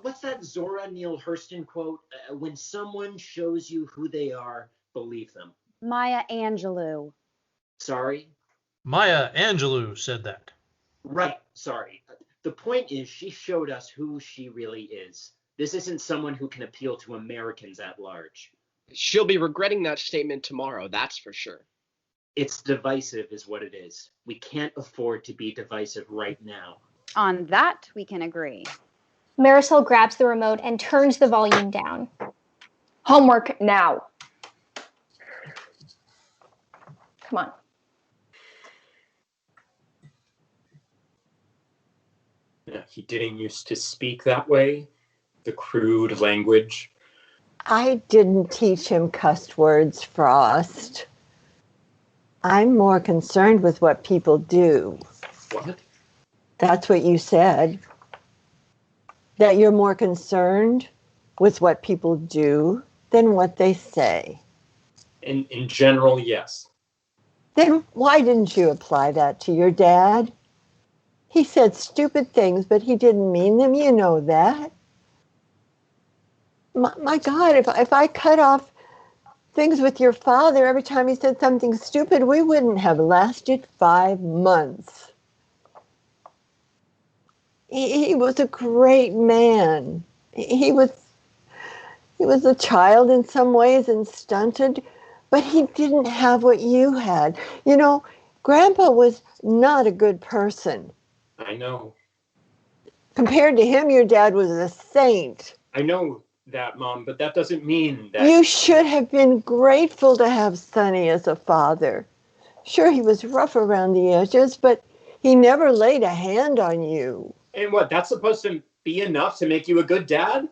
What's that Zora Neale Hurston quote? When someone shows you who they are, believe them. Maya Angelou. Sorry? Maya Angelou said that. Right, sorry. The point is, she showed us who she really is. This isn't someone who can appeal to Americans at large. She'll be regretting that statement tomorrow, that's for sure. It's divisive is what it is. We can't afford to be divisive right now. On that, we can agree. Marisol grabs the remote and turns the volume down. Homework now. Come on. He didn't used to speak that way. The crude language. I didn't teach him cuss words, Frost. I'm more concerned with what people do. What? That's what you said. That you're more concerned with what people do than what they say. In general, yes. Then why didn't you apply that to your dad? He said stupid things, but he didn't mean them. You know that. My God, if I cut off things with your father every time he said something stupid, we wouldn't have lasted 5 months. He was a great man. He was a child in some ways and stunted, but he didn't have what you had. Grandpa was not a good person. I know. Compared to him, your dad was a saint. I know that, Mom, but that doesn't mean that... You should have been grateful to have Sonny as a father. Sure, he was rough around the edges, but he never laid a hand on you. And what, that's supposed to be enough to make you a good dad?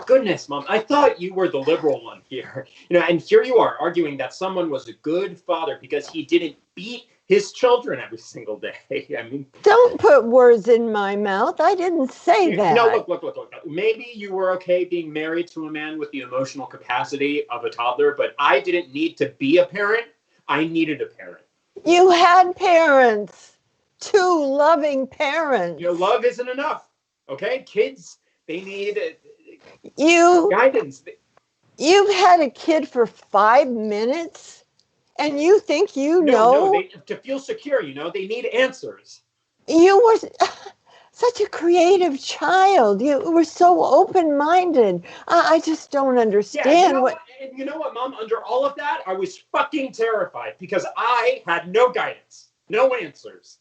Goodness, Mom, I thought you were the liberal one here. And here you are arguing that someone was a good father because he didn't beat his children every single day. I mean... Don't put words in my mouth. I didn't say that. No, look. Maybe you were okay being married to a man with the emotional capacity of a toddler, but I didn't need to be a parent. I needed a parent. You had parents. 2 loving parents. Love isn't enough. Okay? Kids, they need guidance. You've had a kid for 5 minutes? And you think you know? No, to feel secure, they need answers. such a creative child. You were so open-minded. I just don't understand You know what, Mom? Under all of that, I was fucking terrified because I had no guidance, no answers.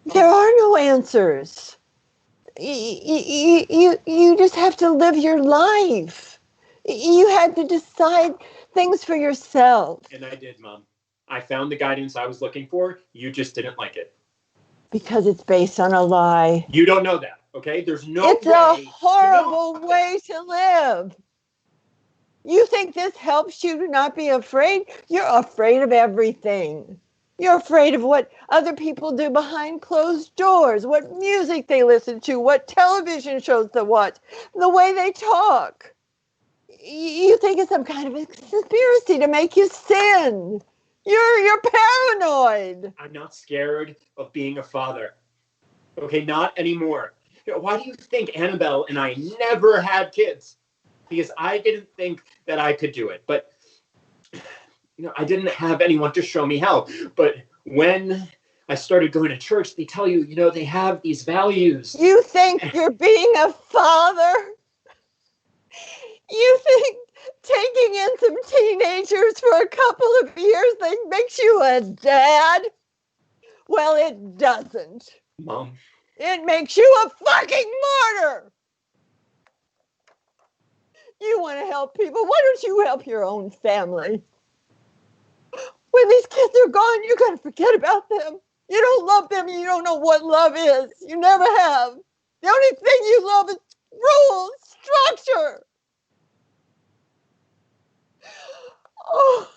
There are no answers. You just have to live your life. You had to decide things for yourself. And I did, Mom. I found the guidance I was looking for. You just didn't like it. Because it's based on a lie. You don't know that, okay? There's no way. It's a horrible way to live. You think this helps you to not be afraid? You're afraid of everything. You're afraid of what other people do behind closed doors, what music they listen to, what television shows they watch, the way they talk. You think it's some kind of a conspiracy to make you sin. You're paranoid. I'm not scared of being a father. Okay, not anymore. Why do you think Annabelle and I never had kids? Because I didn't think that I could do it. But I didn't have anyone to show me how. But when I started going to church, they tell you, they have these values. You think you're being a father? You think taking in some teenagers for a couple of years makes you a dad? Well, it doesn't. Mom. It makes you a fucking martyr. You want to help people. Why don't you help your own family? When these kids are gone, you're going to forget about them. You don't love them. You don't know what love is. You never have. The only thing you love is rules, structure. Oh,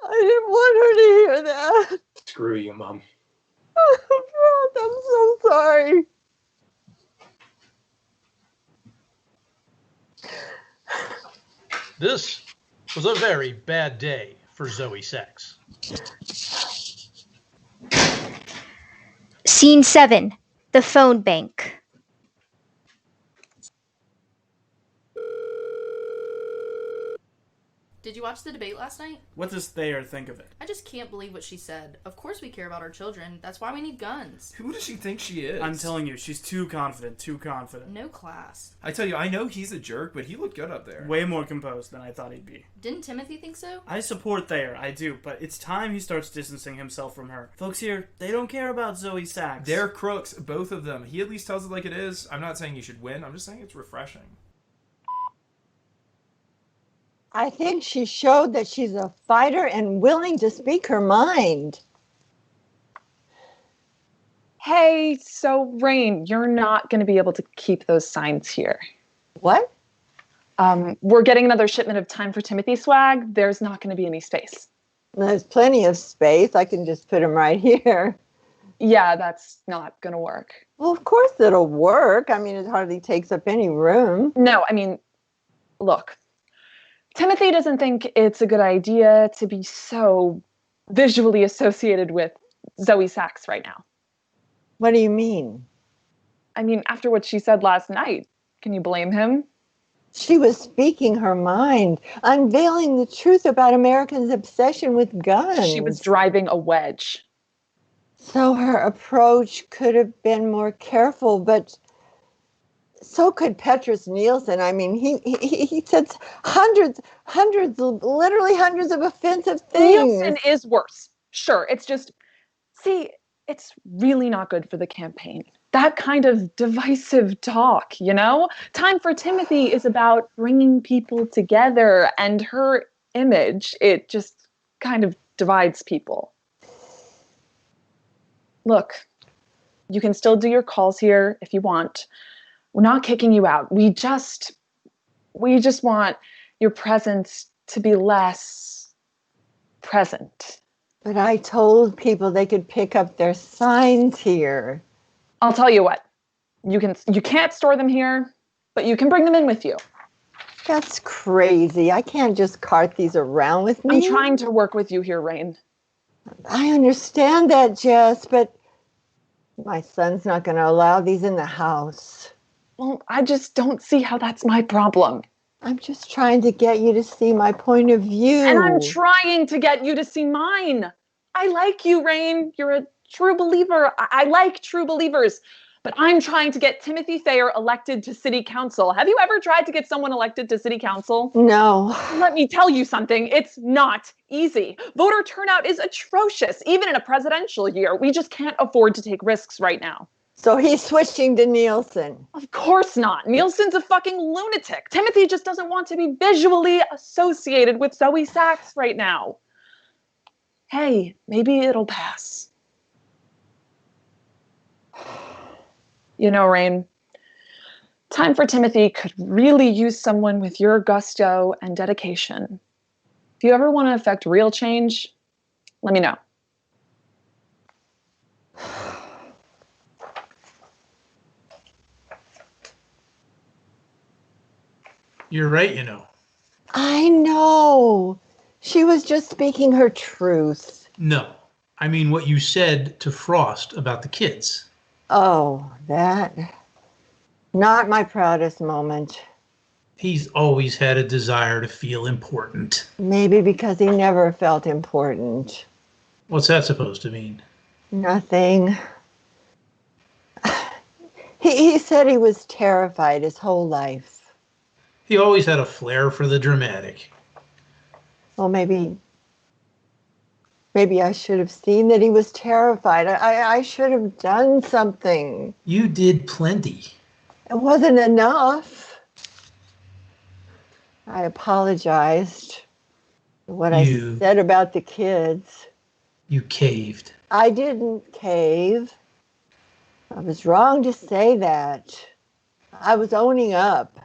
I didn't want her to hear that. Screw you, Mom. Oh, God, I'm so sorry. This was a very bad day for Zoe Sachs. Scene 7, the phone bank. Did you watch the debate last night? What does Thayer think of it? I just can't believe what she said. Of course we care about our children. That's why we need guns. Who does she think she is? I'm telling you, she's too confident, too confident. No class. I tell you, I know he's a jerk, but he looked good up there. Way more composed than I thought he'd be. Didn't Timothy think so? I support Thayer, I do, but it's time he starts distancing himself from her. Folks here, they don't care about Zoe Sachs. They're crooks, both of them. He at least tells it like it is. I'm not saying you should win, I'm just saying it's refreshing. I think she showed that she's a fighter and willing to speak her mind. Hey, so Rain, you're not going to be able to keep those signs here. What? We're getting another shipment of Time for Timothy swag. There's not going to be any space. There's plenty of space. I can just put them right here. Yeah, that's not going to work. Well, of course it'll work. I mean, it hardly takes up any room. No, I mean, look. Timothy doesn't think it's a good idea to be so visually associated with Zoe Sachs right now. What do you mean? I mean, after what she said last night, can you blame him? She was speaking her mind, unveiling the truth about Americans' obsession with guns. She was driving a wedge. So her approach could have been more careful, but so could Petrus Nielsen. I mean, he said hundreds, literally hundreds of offensive things. Nielsen is worse. Sure, it's just, see, it's really not good for the campaign. That kind of divisive talk, Time for Timothy is about bringing people together, and her image, it just kind of divides people. Look, you can still do your calls here if you want. We're not kicking you out. We just want your presence to be less present. But I told people they could pick up their signs here. I'll tell you what. You can't store them here, but you can bring them in with you. That's crazy. I can't just cart these around with me. I'm trying to work with you here, Rain. I understand that, Jess, but my son's not going to allow these in the house. Well, I just don't see how that's my problem. I'm just trying to get you to see my point of view. And I'm trying to get you to see mine. I like you, Rain. You're a true believer. I like true believers. But I'm trying to get Timothy Thayer elected to city council. Have you ever tried to get someone elected to city council? No. Let me tell you something. It's not easy. Voter turnout is atrocious, even in a presidential year. We just can't afford to take risks right now. So he's switching to Nielsen. Of course not. Nielsen's a fucking lunatic. Timothy just doesn't want to be visually associated with Zoe Sachs right now. Hey, maybe it'll pass. You know, Rain, time for Timothy could really use someone with your gusto and dedication. If you ever want to affect real change, let me know. You're right, you know. I know. She was just speaking her truth. No. I mean what you said to Frost about the kids. Oh, that. Not my proudest moment. He's always had a desire to feel important. Maybe because he never felt important. What's that supposed to mean? Nothing. He said he was terrified his whole life. He always had a flair for the dramatic. Well, maybe I should have seen that he was terrified. I should have done something. You did plenty. It wasn't enough. I apologized for what I said about the kids. You caved. I didn't cave. I was wrong to say that. I was owning up.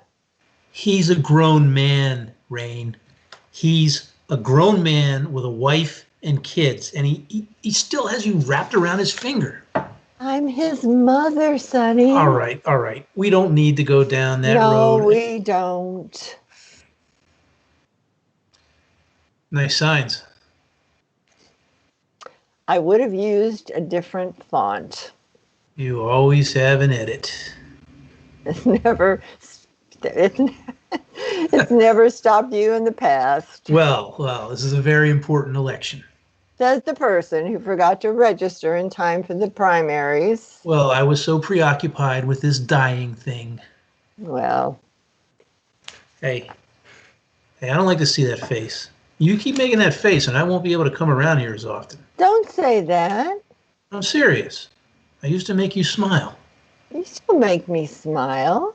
He's a grown man, Rain. He's a grown man with a wife and kids, and he still has you wrapped around his finger. I'm his mother, Sonny. All right. We don't need to go down that road. No, we don't. Nice signs. I would have used a different font. You always have an edit. It's never stopped you in the past. Well, this is a very important election. Says the person who forgot to register in time for the primaries. Well, I was so preoccupied with this dying thing. Well. Hey, I don't like to see that face. You keep making that face and I won't be able to come around here as often. Don't say that. I'm serious. I used to make you smile. You still make me smile.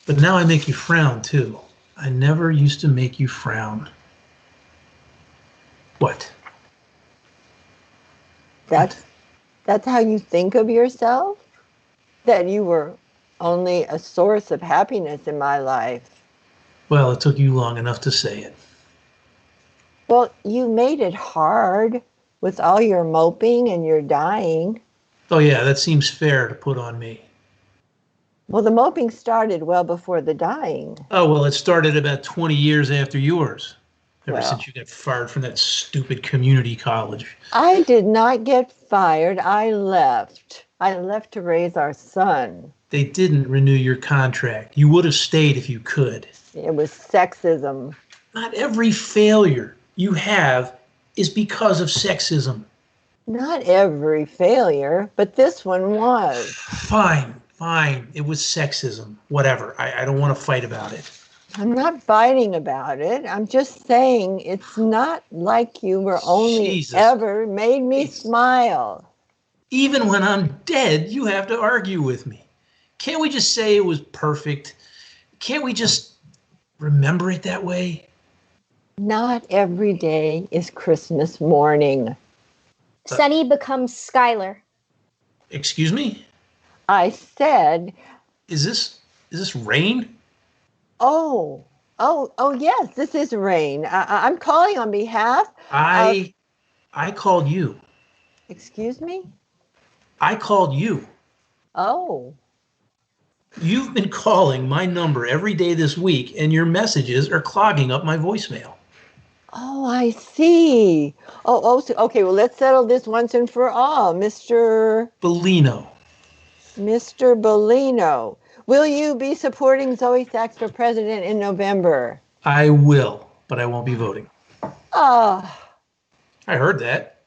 But now I make you frown, too. I never used to make you frown. What? That's how you think of yourself? That you were only a source of happiness in my life? Well, it took you long enough to say it. Well, you made it hard with all your moping and your dying. Oh, yeah, that seems fair to put on me. Well, the moping started well before the dying. Oh, well, it started about 20 years after yours. Ever Well. since you got fired from that stupid community college. I did not get fired. I left. I left to raise our son. They didn't renew your contract. You would have stayed if you could. It was sexism. Not every failure you have is because of sexism. Not every failure, but this one was. Fine. It was sexism. Whatever. I don't want to fight about it. I'm not fighting about it. I'm just saying it's not like you were only ever made me smile. Even when I'm dead, you have to argue with me. Can't we just say it was perfect? Can't we just remember it that way? Not every day is Christmas morning. Sunny becomes Skylar. Excuse me? I said... Is this Rain? Oh, yes, this is Rain. I'm calling on behalf I called you. Excuse me? I called you. Oh. You've been calling my number every day this week, and your messages are clogging up my voicemail. Oh, I see. Okay, well, let's settle this once and for all. Mr. Bellino. Mr. Bellino. Will you be supporting Zoe Sachs for president in November? I will, but I won't be voting. Ah. I heard that.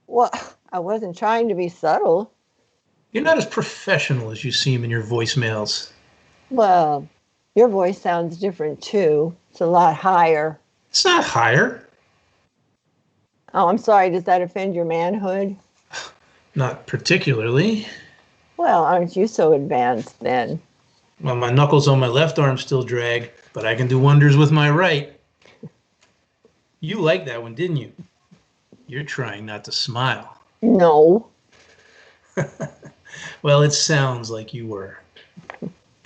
Well, I wasn't trying to be subtle. You're not as professional as you seem in your voicemails. Well, your voice sounds different too. It's a lot higher. It's not higher. Oh, I'm sorry. Does that offend your manhood? Not particularly. Well, aren't you so advanced then? Well, my knuckles on my left arm still drag, but I can do wonders with my right. You liked that one, didn't you? You're trying not to smile. No. Well, it sounds like you were.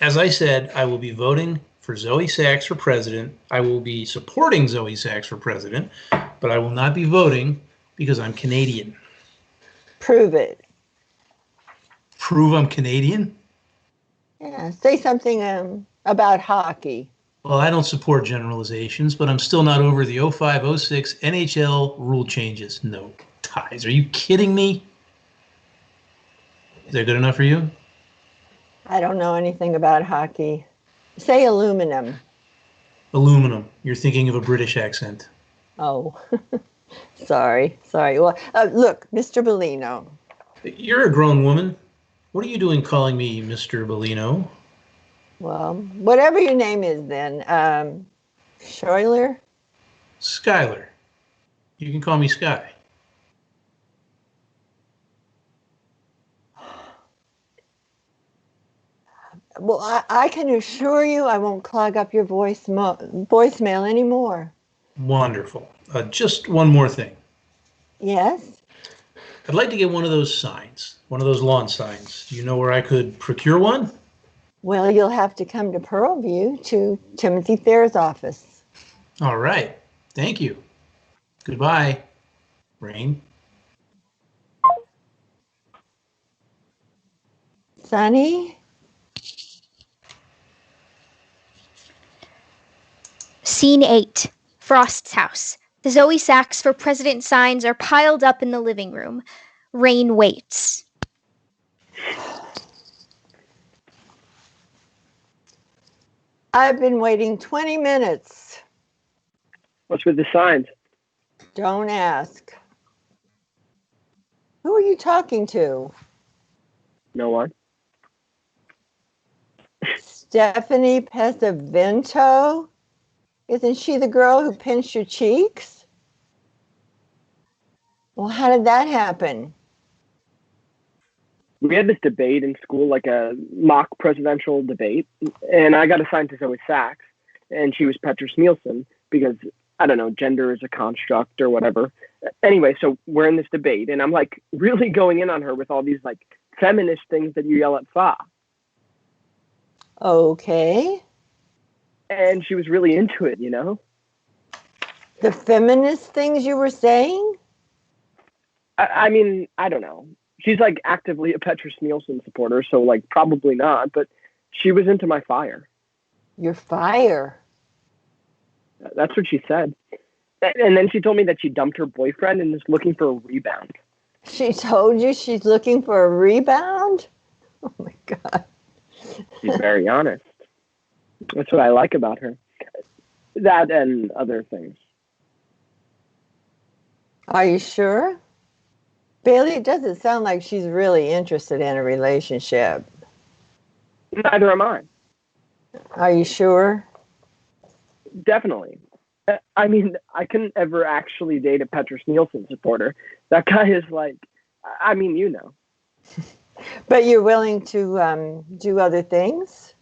As I said, I will be voting for Zoe Sachs for president. I will be supporting Zoe Sachs for president, but I will not be voting because I'm Canadian. Prove it. Prove I'm Canadian? Yeah, say something about hockey. Well, I don't support generalizations, but I'm still not over the 05-06 NHL rule changes. No ties. Are you kidding me? Is that good enough for you? I don't know anything about hockey. Say aluminum. Aluminum. You're thinking of a British accent. Oh, sorry. Well, look, Mr. Bellino. You're a grown woman. What are you doing calling me Mr. Bellino? Well, whatever your name is then. Schuyler? Skylar. You can call me Sky. Well, I can assure you I won't clog up your voicemail anymore. Wonderful. Just one more thing. Yes? I'd like to get one of those signs, one of those lawn signs. Do you know where I could procure one? Well, you'll have to come to Pearlview to Timothy Thayer's office. All right. Thank you. Goodbye, Rain. Sonny? Scene 8. Frost's house. The Zoe Sachs for President signs are piled up in the living room. Rain waits. I've been waiting 20 minutes. What's with the signs? Don't ask. Who are you talking to? No one. Stephanie Pesavento? Isn't she the girl who pinched your cheeks? Well, how did that happen? We had this debate in school, like a mock presidential debate, and I got assigned to Zoe Sachs, and she was Petrus Nielsen because, I don't know, gender is a construct or whatever. Anyway, so we're in this debate, and I'm like really going in on her with all these like feminist things that you yell at Fa. Okay. And she was really into it, you know? The feminist things you were saying? I mean, I don't know. She's like actively a Petrus Nielsen supporter, so like probably not, but she was into my fire. Your fire? That's what she said. And then she told me that she dumped her boyfriend and is looking for a rebound. She told you she's looking for a rebound? Oh my God. She's very honest. That's what I like about her. That and other things. Are you sure? Bailey, it doesn't sound like she's really interested in a relationship. Neither am I. Are you sure? Definitely. I mean, I couldn't ever actually date a Petrus Nielsen supporter. That guy is like, I mean, you know. But you're willing to do other things?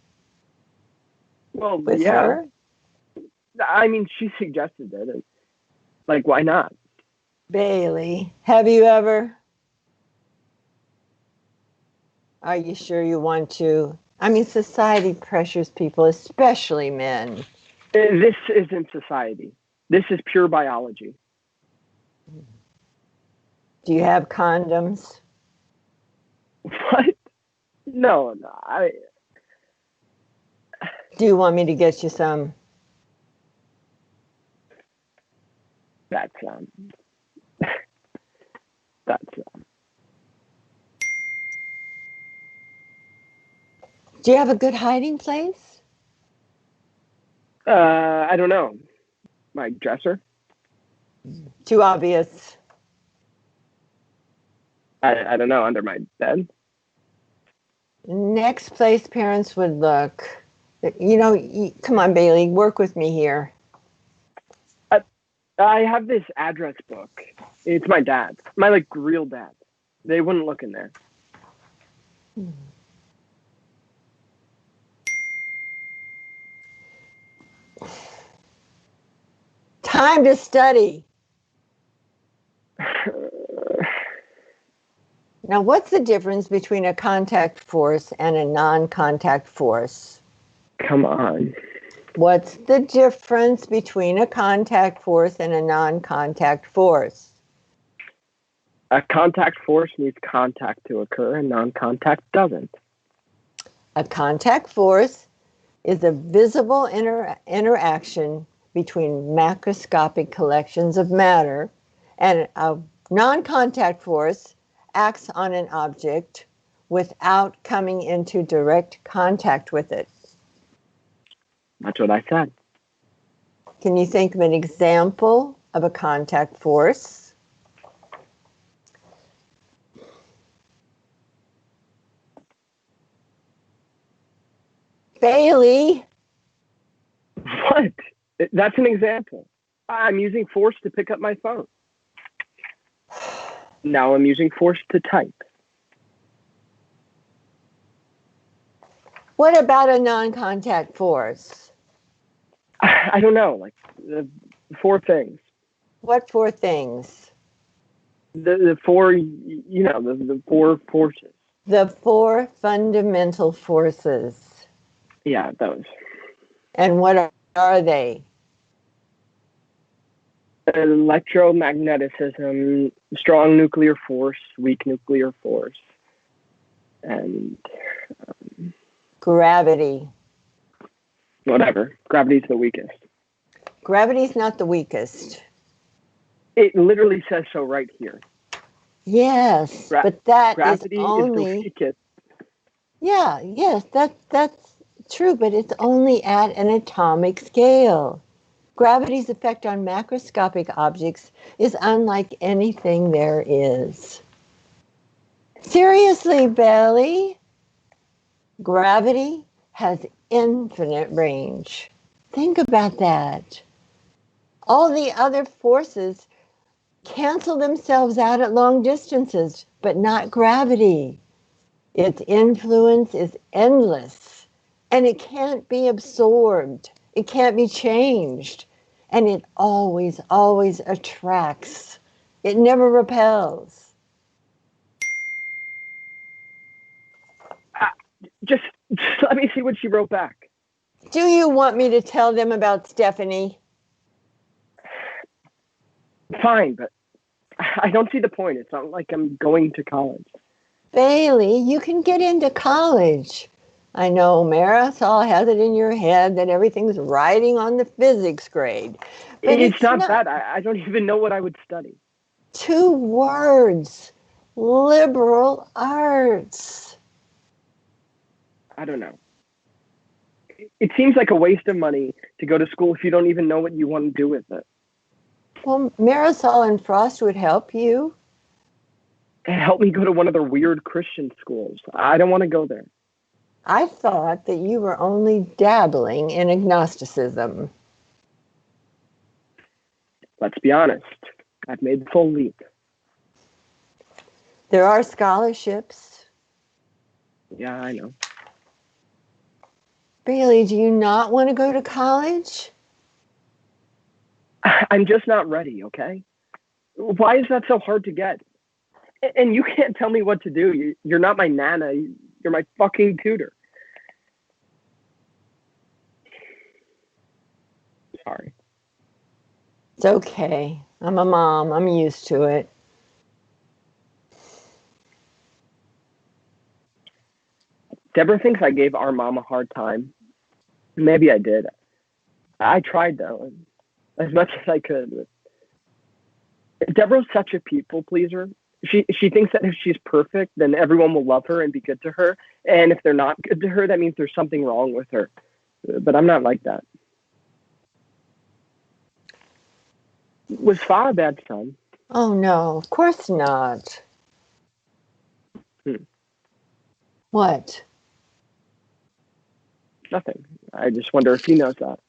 Well, with yeah. her? I mean, she suggested it. And, like, why not? Bailey, have you ever? Are you sure you want to? I mean, society pressures people, especially men. This isn't society. This is pure biology. Do you have condoms? What? No. Do you want me to get you some? That's Do you have a good hiding place? I don't know. My dresser? Too obvious. I don't know, under my bed? Next place parents would look. Come on, Bailey, work with me here. I have this address book. It's my dad's. My, real dad. They wouldn't look in there. Time to study. Now, what's the difference between a contact force and a non-contact force? Come on. What's the difference between a contact force and a non-contact force? A contact force needs contact to occur, and non-contact doesn't. A contact force is a visible interaction between macroscopic collections of matter, and a non-contact force acts on an object without coming into direct contact with it. That's what I said. Can you think of an example of a contact force? Bailey. What? That's an example. I'm using force to pick up my phone. Now I'm using force to type. What about a non-contact force? I don't know, the 4 things. What 4 things? The 4, the 4 forces. The 4 fundamental forces. Yeah, those. And what are they? Electromagnetism, strong nuclear force, weak nuclear force, and gravity. Whatever. Gravity's the weakest. Gravity's not the weakest. It literally says so right here. Yes, but that is only... is the weakest. Yeah, yes, that's true, but it's only at an atomic scale. Gravity's effect on macroscopic objects is unlike anything there is. Seriously, Bailey, gravity has infinite range. Think about that. All the other forces cancel themselves out at long distances, but not gravity. Its influence is endless, and it can't be absorbed. It can't be changed, and it always, always attracts. It never repels. Just let me see what she wrote back. Do you want me to tell them about Stephanie? Fine, but I don't see the point. It's not like I'm going to college. Bailey, you can get into college. I know Marisol has it in your head that everything's riding on the physics grade. But it's not that. I don't even know what I would study. 2 words. Liberal arts. I don't know. It seems like a waste of money to go to school if you don't even know what you want to do with it. Well, Marisol and Frost would help you. Help me go to one of their weird Christian schools. I don't want to go there. I thought that you were only dabbling in agnosticism. Let's be honest. I've made the full leap. There are scholarships. Yeah, I know. Bailey, do you not want to go to college? I'm just not ready, okay? Why is that so hard to get? And you can't tell me what to do. You're not my nana. You're my fucking tutor. Sorry. It's okay. I'm a mom. I'm used to it. Deborah thinks I gave our mom a hard time. Maybe I did. I tried, though, as much as I could. Deborah's such a people pleaser. She thinks that if she's perfect, then everyone will love her and be good to her. And if they're not good to her, that means there's something wrong with her. But I'm not like that. Was Fa a bad son? Oh, no, of course not. What? Nothing. I just wonder if he knows that.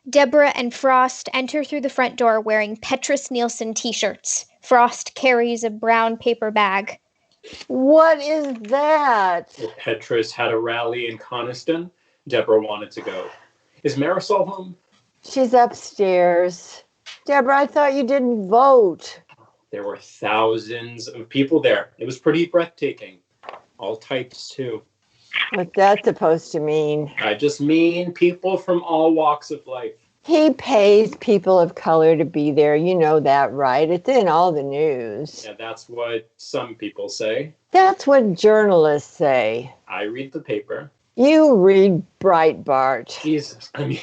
Deborah and Frost enter through the front door wearing Petrus Nielsen t-shirts. Frost carries a brown paper bag. What is that? Well, Petrus had a rally in Coniston. Deborah wanted to go. Is Marisol home? She's upstairs. Deborah, I thought you didn't vote. There were thousands of people there. It was pretty breathtaking. All types, too. What's that supposed to mean? I just mean people from all walks of life. He pays people of color to be there. You know that, right? It's in all the news. Yeah, that's what some people say. That's what journalists say. I read the paper. You read Breitbart. Jesus, I mean,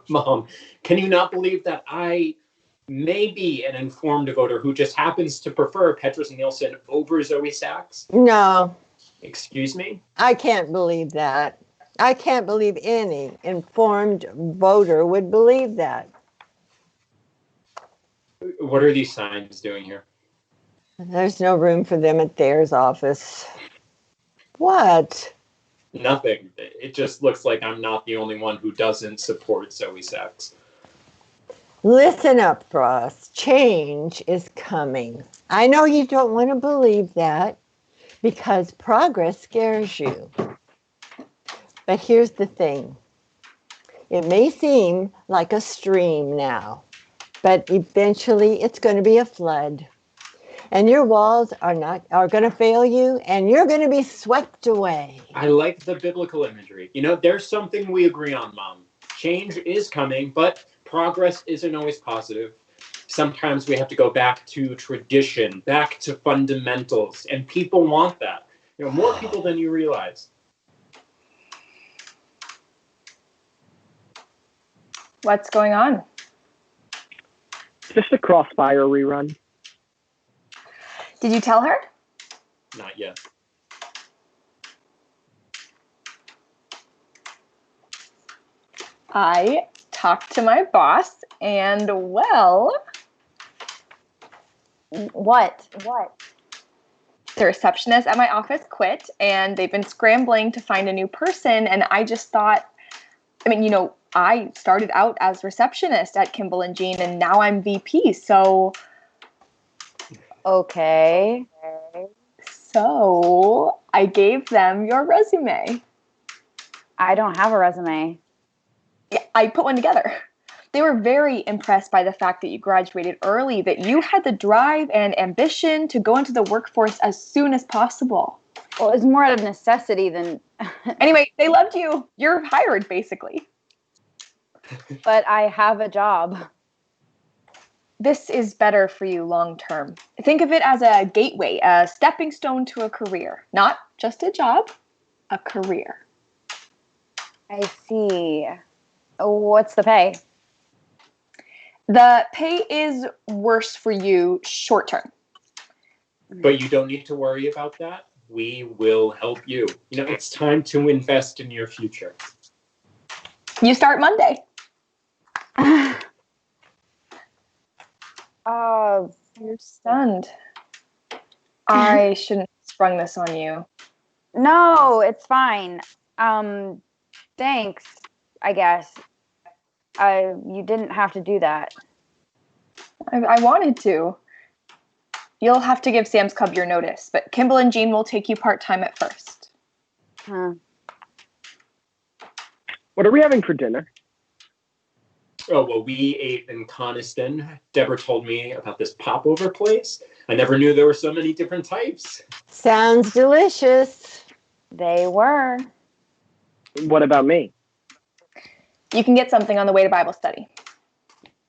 Mom, can you not believe that I may be an informed voter who just happens to prefer Petrus Nielsen over Zoe Sachs? No. Excuse me? I can't believe that. I can't believe any informed voter would believe that. What are these signs doing here? There's no room for them at Thayer's office. What? Nothing. It just looks like I'm not the only one who doesn't support Zoe Sachs. Listen up, Frost. Change is coming. I know you don't want to believe that because progress scares you. But here's the thing. It may seem like a stream now, but eventually it's going to be a flood. And your walls are going to fail you, and you're going to be swept away. I like the biblical imagery. You know, there's something we agree on, Mom. Change is coming, but progress isn't always positive. Sometimes we have to go back to tradition, back to fundamentals, and people want that. You know, more people than you realize. What's going on? Just a Crossfire rerun. Did you tell her? Not yet. I talked to my boss, and well... What? The receptionist at my office quit, and they've been scrambling to find a new person, and I just thought, I mean, you know, I started out as receptionist at Kimball and Jean, and now I'm VP, so... Okay. So, I gave them your resume. I don't have a resume. Yeah, I put one together. They were very impressed by the fact that you graduated early, that you had the drive and ambition to go into the workforce as soon as possible. Well, it was more out of necessity than... Anyway, they loved you. You're hired, basically. But I have a job. This is better for you long term. Think of it as a gateway, a stepping stone to a career. Not just a job, a career. I see. What's the pay? The pay is worse for you short term. But you don't need to worry about that. We will help you. You know, it's time to invest in your future. You start Monday. You're stunned. I shouldn't have sprung this on you. No, it's fine. Thanks, I guess. You didn't have to do that. I wanted to. You'll have to give Sam's Club your notice, but Kimball and Jean will take you part-time at first. Huh. What are we having for dinner? Oh, well, we ate in Coniston. Deborah told me about this popover place. I never knew there were so many different types. Sounds delicious. They were. What about me? You can get something on the way to Bible study.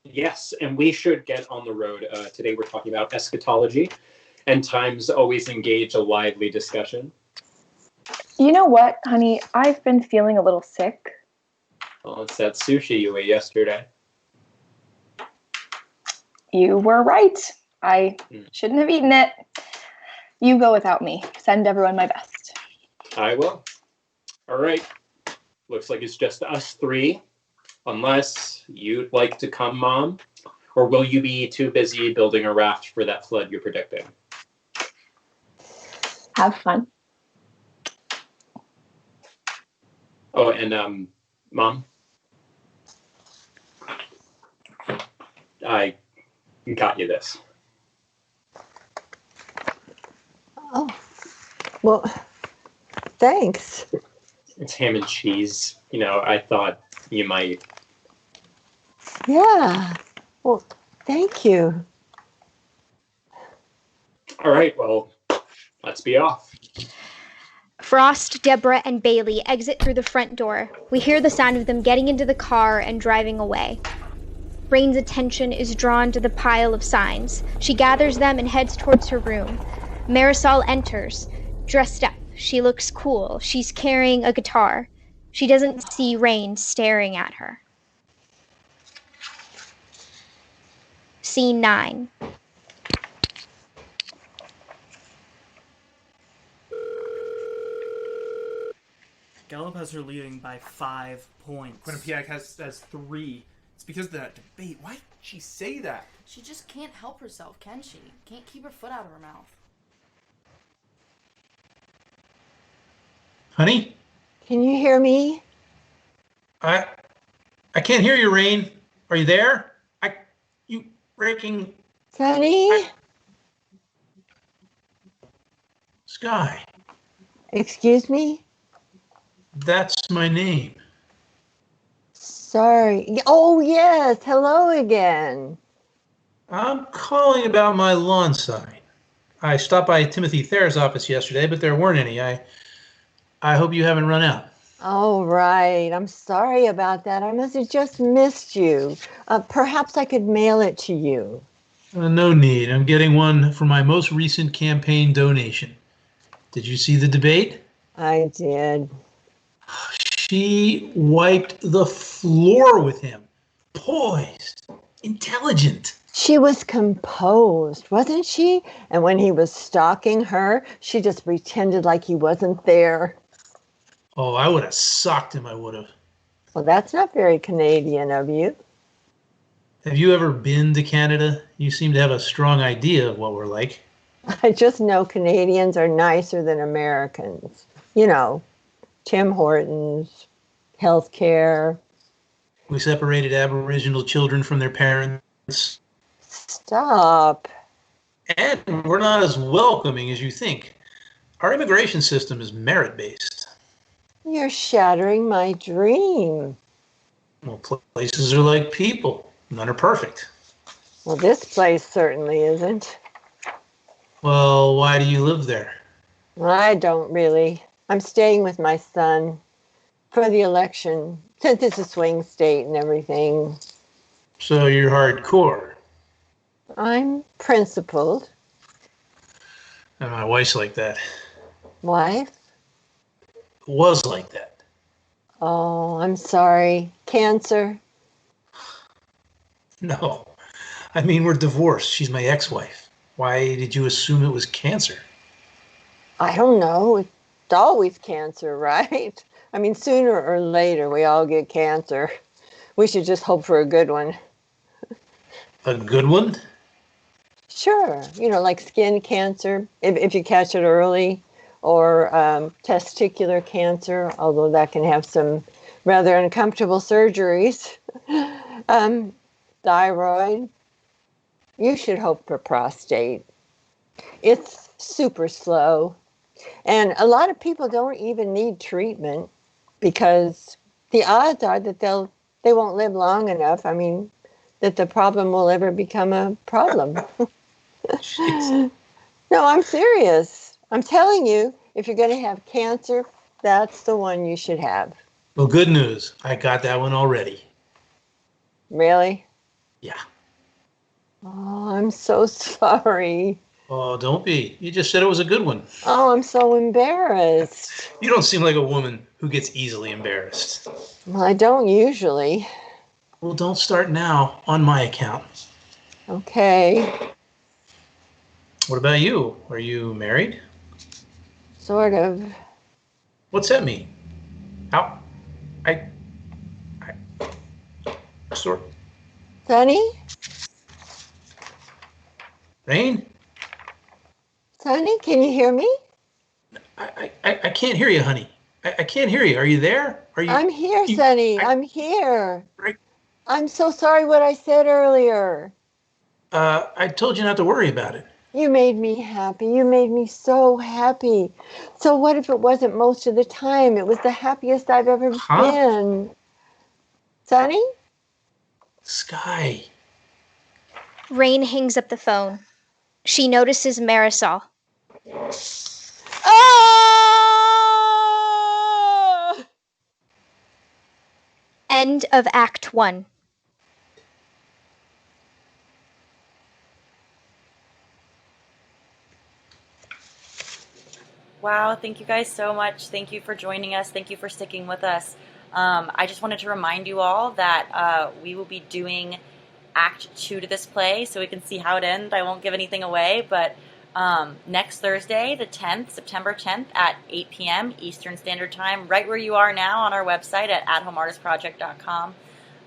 Yes, and we should get on the road. Today we're talking about eschatology, and times always engage a lively discussion. You know what, honey? I've been feeling a little sick. Well, it's that sushi you ate yesterday. You were right. I shouldn't have eaten it. You go without me. Send everyone my best. I will. All right. Looks like it's just us three. Unless you'd like to come, Mom. Or will you be too busy building a raft for that flood you're predicting? Have fun. Oh, and Mom, I got you this. Oh, well, thanks. It's ham and cheese. You know, I thought you might. Yeah. Well, thank you. All right, well, let's be off. Frost, Deborah, and Bailey exit through the front door. We hear the sound of them getting into the car and driving away. Rain's attention is drawn to the pile of signs. She gathers them and heads towards her room. Marisol enters, dressed up. She looks cool. She's carrying a guitar. She doesn't see Rain staring at her. Scene 9. Gallup has her leading by 5 points. Quinnipiac has 3. It's because of that debate. Why did she say that? She just can't help herself, can she? Can't keep her foot out of her mouth. Honey? Can you hear me? I can't hear you, Rain. Are you there? You breaking... Sonny? Sky. Excuse me? That's my name. Sorry. Oh, yes. Hello again. I'm calling about my lawn sign. I stopped by Timothy Thayer's office yesterday, but there weren't any. I hope you haven't run out. Oh, right. I'm sorry about that. I must have just missed you. Perhaps I could mail it to you. No need. I'm getting one for my most recent campaign donation. Did you see the debate? I did. She wiped the floor with him. Poised. Intelligent. She was composed, wasn't she? And when he was stalking her, she just pretended like he wasn't there. Oh, I would have socked him, I would have. Well, that's not very Canadian of you. Have you ever been to Canada? You seem to have a strong idea of what we're like. I just know Canadians are nicer than Americans. You know, Tim Hortons, healthcare. We separated Aboriginal children from their parents. Stop. And we're not as welcoming as you think. Our immigration system is merit-based. You're shattering my dream. Well, places are like people. None are perfect. Well, this place certainly isn't. Well, why do you live there? I don't really. I'm staying with my son for the election, since it's a swing state and everything. So you're hardcore. I'm principled. And my wife's like that. Wife? Was like that. Oh, I'm sorry. Cancer? No. I mean, we're divorced. She's my ex-wife. Why did you assume it was cancer? I don't know. It's always cancer, right? I mean, sooner or later, we all get cancer. We should just hope for a good one. A good one? Sure. You know, like skin cancer, if you catch it early, or testicular cancer, although that can have some rather uncomfortable surgeries. Thyroid. You should hope for prostate. It's super slow. And a lot of people don't even need treatment because the odds are that they won't live long enough. I mean, that the problem will ever become a problem. No, I'm serious. I'm telling you, if you're going to have cancer, that's the one you should have. Well, good news. I got that one already. Really? Yeah. Oh, I'm so sorry. Oh, don't be. You just said it was a good one. Oh, I'm so embarrassed. You don't seem like a woman who gets easily embarrassed. Well, I don't usually. Well, don't start now on my account. Okay. What about you? Are you married? Sort of. What's that mean? How? Sort. Sonny? Rain? Sonny, can you hear me? I can't hear you, honey. I can't hear you. Are you there? Are you? I'm here, Sonny. I'm here. I'm so sorry what I said earlier. I told you not to worry about it. You made me happy. You made me so happy. So what if it wasn't most of the time? It was the happiest I've ever been. Sonny? Sky. Rain hangs up the phone. She notices Marisol. Ah! End of Act 1. Wow, thank you guys so much. Thank you for joining us. Thank you for sticking with us. I just wanted to remind you all that we will be doing Act 2 to this play so we can see how it ends. I won't give anything away, but next Thursday, the 10th, September 10th at 8 p.m. Eastern Standard Time, right where you are now on our website at athomeartistproject.com.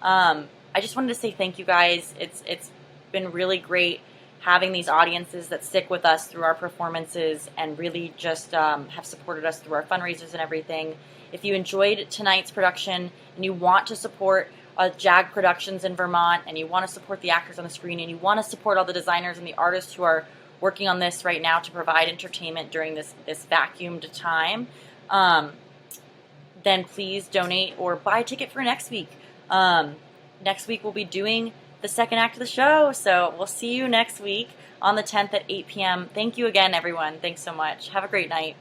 I just wanted to say thank you guys. It's been really great having these audiences that stick with us through our performances and really just have supported us through our fundraisers and everything. If you enjoyed tonight's production and you want to support JAG Productions in Vermont and you want to support the actors on the screen and you want to support all the designers and the artists who are working on this right now to provide entertainment during this vacuumed time, then please donate or buy a ticket for next week. Next week we'll be doing the second act of the show, so we'll see you next week on the 10th at 8 p.m. Thank you again, everyone. Thanks so much. Have a great night.